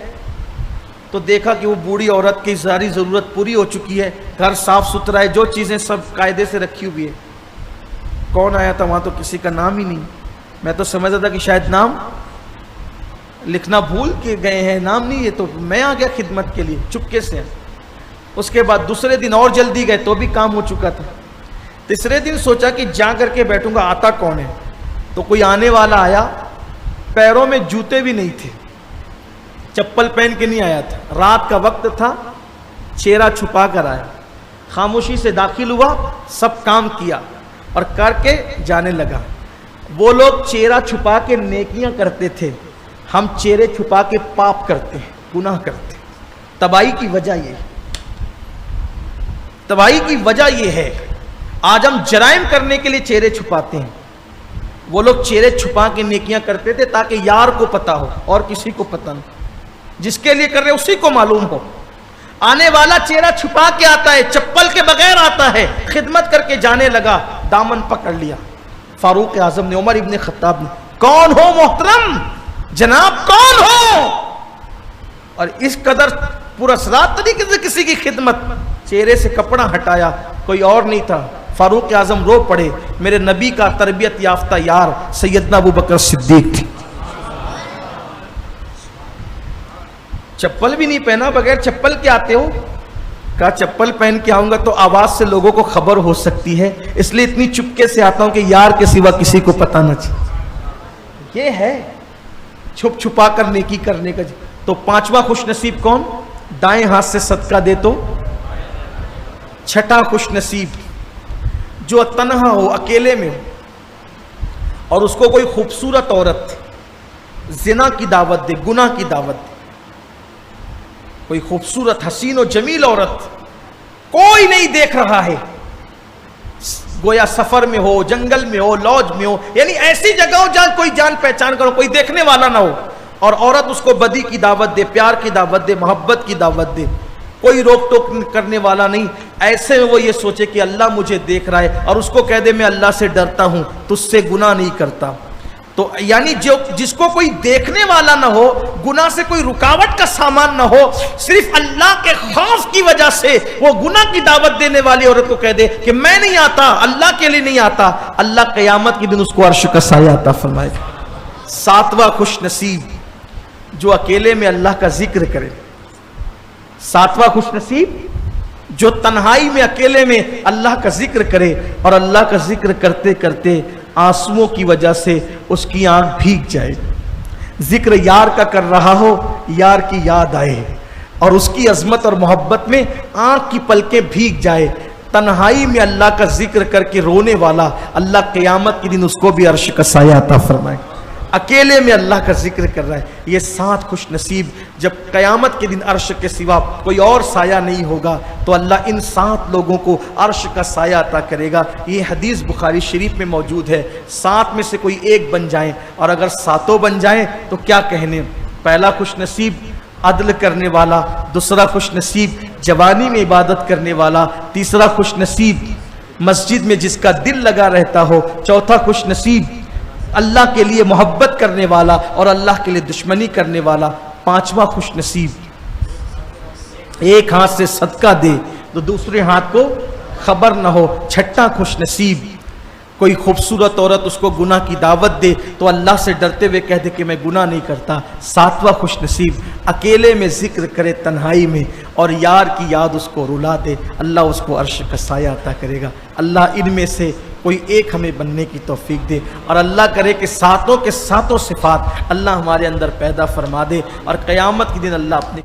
تو دیکھا کہ وہ بوڑھی عورت کی ساری ضرورت پوری ہو چکی ہے، گھر صاف ستھرا ہے، جو چیزیں سب قاعدے سے رکھی ہوئی ہے۔ کون آیا تھا وہاں تو کسی کا نام ہی نہیں، میں تو سمجھا تھا کہ شاید نام لکھنا بھول کے گئے ہیں، نام نہیں ہے، تو میں آ گیا خدمت کے لیے چپکے سے۔ اس کے بعد دوسرے دن اور جلدی گئے تو بھی کام ہو چکا تھا۔ تیسرے دن سوچا کہ جا کر کے بیٹھوں گا، آتا کون ہے، تو کوئی آنے والا آیا، پیروں میں جوتے بھی نہیں تھے، چپل پہن کے نہیں آیا تھا، رات کا وقت تھا، چہرہ چھپا کر آیا، خاموشی سے داخل ہوا، سب کام کیا اور کر کے جانے لگا۔ وہ لوگ چہرہ چھپا کے نیکیاں کرتے تھے، ہم چہرے چھپا کے پاپ کرتے ہیں، گناہ کرتے ہیں۔ تباہی کی وجہ یہ ہے، تباہی کی وجہ یہ ہے، آج ہم جرائم کرنے کے لیے چہرے چھپاتے ہیں، وہ لوگ چہرے چھپا کے نیکیاں کرتے تھے تاکہ یار کو پتا ہو اور کسی کو پتہ نہیں، جس کے لیے کر رہے اسی کو معلوم ہو۔ آنے والا چہرہ چھپا کے آتا ہے، چپل کے بغیر آتا ہے، خدمت کر کے جانے لگا، دامن پکڑ لیا فاروق اعظم نے، عمر ابن خطاب نے، کون ہو محترم، جناب کون ہو؟ اور اس قدر پراسرار طریقے سے کسی کی خدمت، چہرے سے کپڑا ہٹایا، کوئی اور نہیں تھا، فاروق اعظم رو پڑے، میرے نبی کا تربیت یافتہ یار سیدنا ابوبکر صدیق تھے۔ چپل بھی نہیں پہنا، بغیر چپل کے آتے ہو؟ کہا چپل پہن کے آؤں گا تو آواز سے لوگوں کو خبر ہو سکتی ہے، اس لیے اتنی چپکے سے آتا ہوں کہ یار کے سوا کسی کو پتہ نہ چاہیے۔ یہ ہے چھپ چھپا کر نیکی کرنے کا۔ تو پانچواں خوش نصیب کون؟ دائیں ہاتھ سے صدقہ دے تو۔ چھٹا خوش نصیب جو تنہا ہو، اکیلے میں ہو، اور اس کو کوئی خوبصورت عورت زنا کی دعوت دے، گناہ کی دعوت دے، کوئی خوبصورت حسین و جمیل عورت، کوئی نہیں دیکھ رہا ہے، گویا سفر میں ہو، جنگل میں ہو، لاج میں ہو، یعنی ایسی جگہ ہو جہاں کوئی جان پہچان کرو، کوئی دیکھنے والا نہ ہو، اور عورت اس کو بدی کی دعوت دے، پیار کی دعوت دے، محبت کی دعوت دے، کوئی روک ٹوک کرنے والا نہیں، ایسے میں وہ یہ سوچے کہ اللہ مجھے دیکھ رہا ہے، اور اس کو کہہ دے میں اللہ سے ڈرتا ہوں، تجھ سے گناہ نہیں کرتا۔ تو یعنی جس کو کوئی دیکھنے والا نہ ہو، گناہ سے کوئی رکاوٹ کا سامان نہ ہو، صرف اللہ کے خوف کی وجہ سے وہ گناہ کی دعوت دینے والی عورت کو کہہ دے کہ میں نہیں آتا، اللہ کے لیے نہیں آتا، اللہ قیامت کے دن اس کو عرش کا سایہ عطا فرمائے گا۔ ساتواں خوش نصیب جو اکیلے میں اللہ کا ذکر کرے، ساتواں خوش نصیب جو تنہائی میں اکیلے میں اللہ کا ذکر کرے، اور اللہ کا ذکر کرتے کرتے آنسوؤں کی وجہ سے اس کی آنکھ بھیگ جائے، ذکر یار کا کر رہا ہو، یار کی یاد آئے، اور اس کی عظمت اور محبت میں آنکھ کی پلکیں بھیگ جائے، تنہائی میں اللہ کا ذکر کر کے رونے والا، اللہ قیامت کے دن اس کو بھی عرش کا سایہ عطا فرمائے۔ اکیلے میں اللہ کا ذکر کر رہا ہے، یہ 7 خوش نصیب جب قیامت کے دن عرش کے سوا کوئی اور سایہ نہیں ہوگا تو اللہ ان 7 لوگوں کو عرش کا سایہ عطا کرے گا۔ یہ حدیث بخاری شریف میں موجود ہے۔ 7 میں سے کوئی ایک بن جائیں، اور اگر 7 بن جائیں تو کیا کہنے۔ پہلا خوش نصیب عدل کرنے والا، دوسرا خوش نصیب جوانی میں عبادت کرنے والا، تیسرا خوش نصیب مسجد میں جس کا دل لگا رہتا ہو، چوتھا خوش نصیب اللہ کے لیے محبت کرنے والا اور اللہ کے لیے دشمنی کرنے والا، پانچواں خوش نصیب ایک ہاتھ سے صدقہ دے تو دوسرے ہاتھ کو خبر نہ ہو، چھٹا خوش نصیب کوئی خوبصورت عورت اس کو گناہ کی دعوت دے تو اللہ سے ڈرتے ہوئے کہہ دے کہ میں گناہ نہیں کرتا، ساتواں خوش نصیب اکیلے میں ذکر کرے تنہائی میں اور یار کی یاد اس کو رلا دے، اللہ اس کو عرش کا سایہ عطا کرے گا۔ اللہ ان میں سے کوئی ایک ہمیں بننے کی توفیق دے، اور اللہ کرے کہ ساتوں کے ساتوں صفات اللہ ہمارے اندر پیدا فرما دے، اور قیامت کے دن اللہ اپنے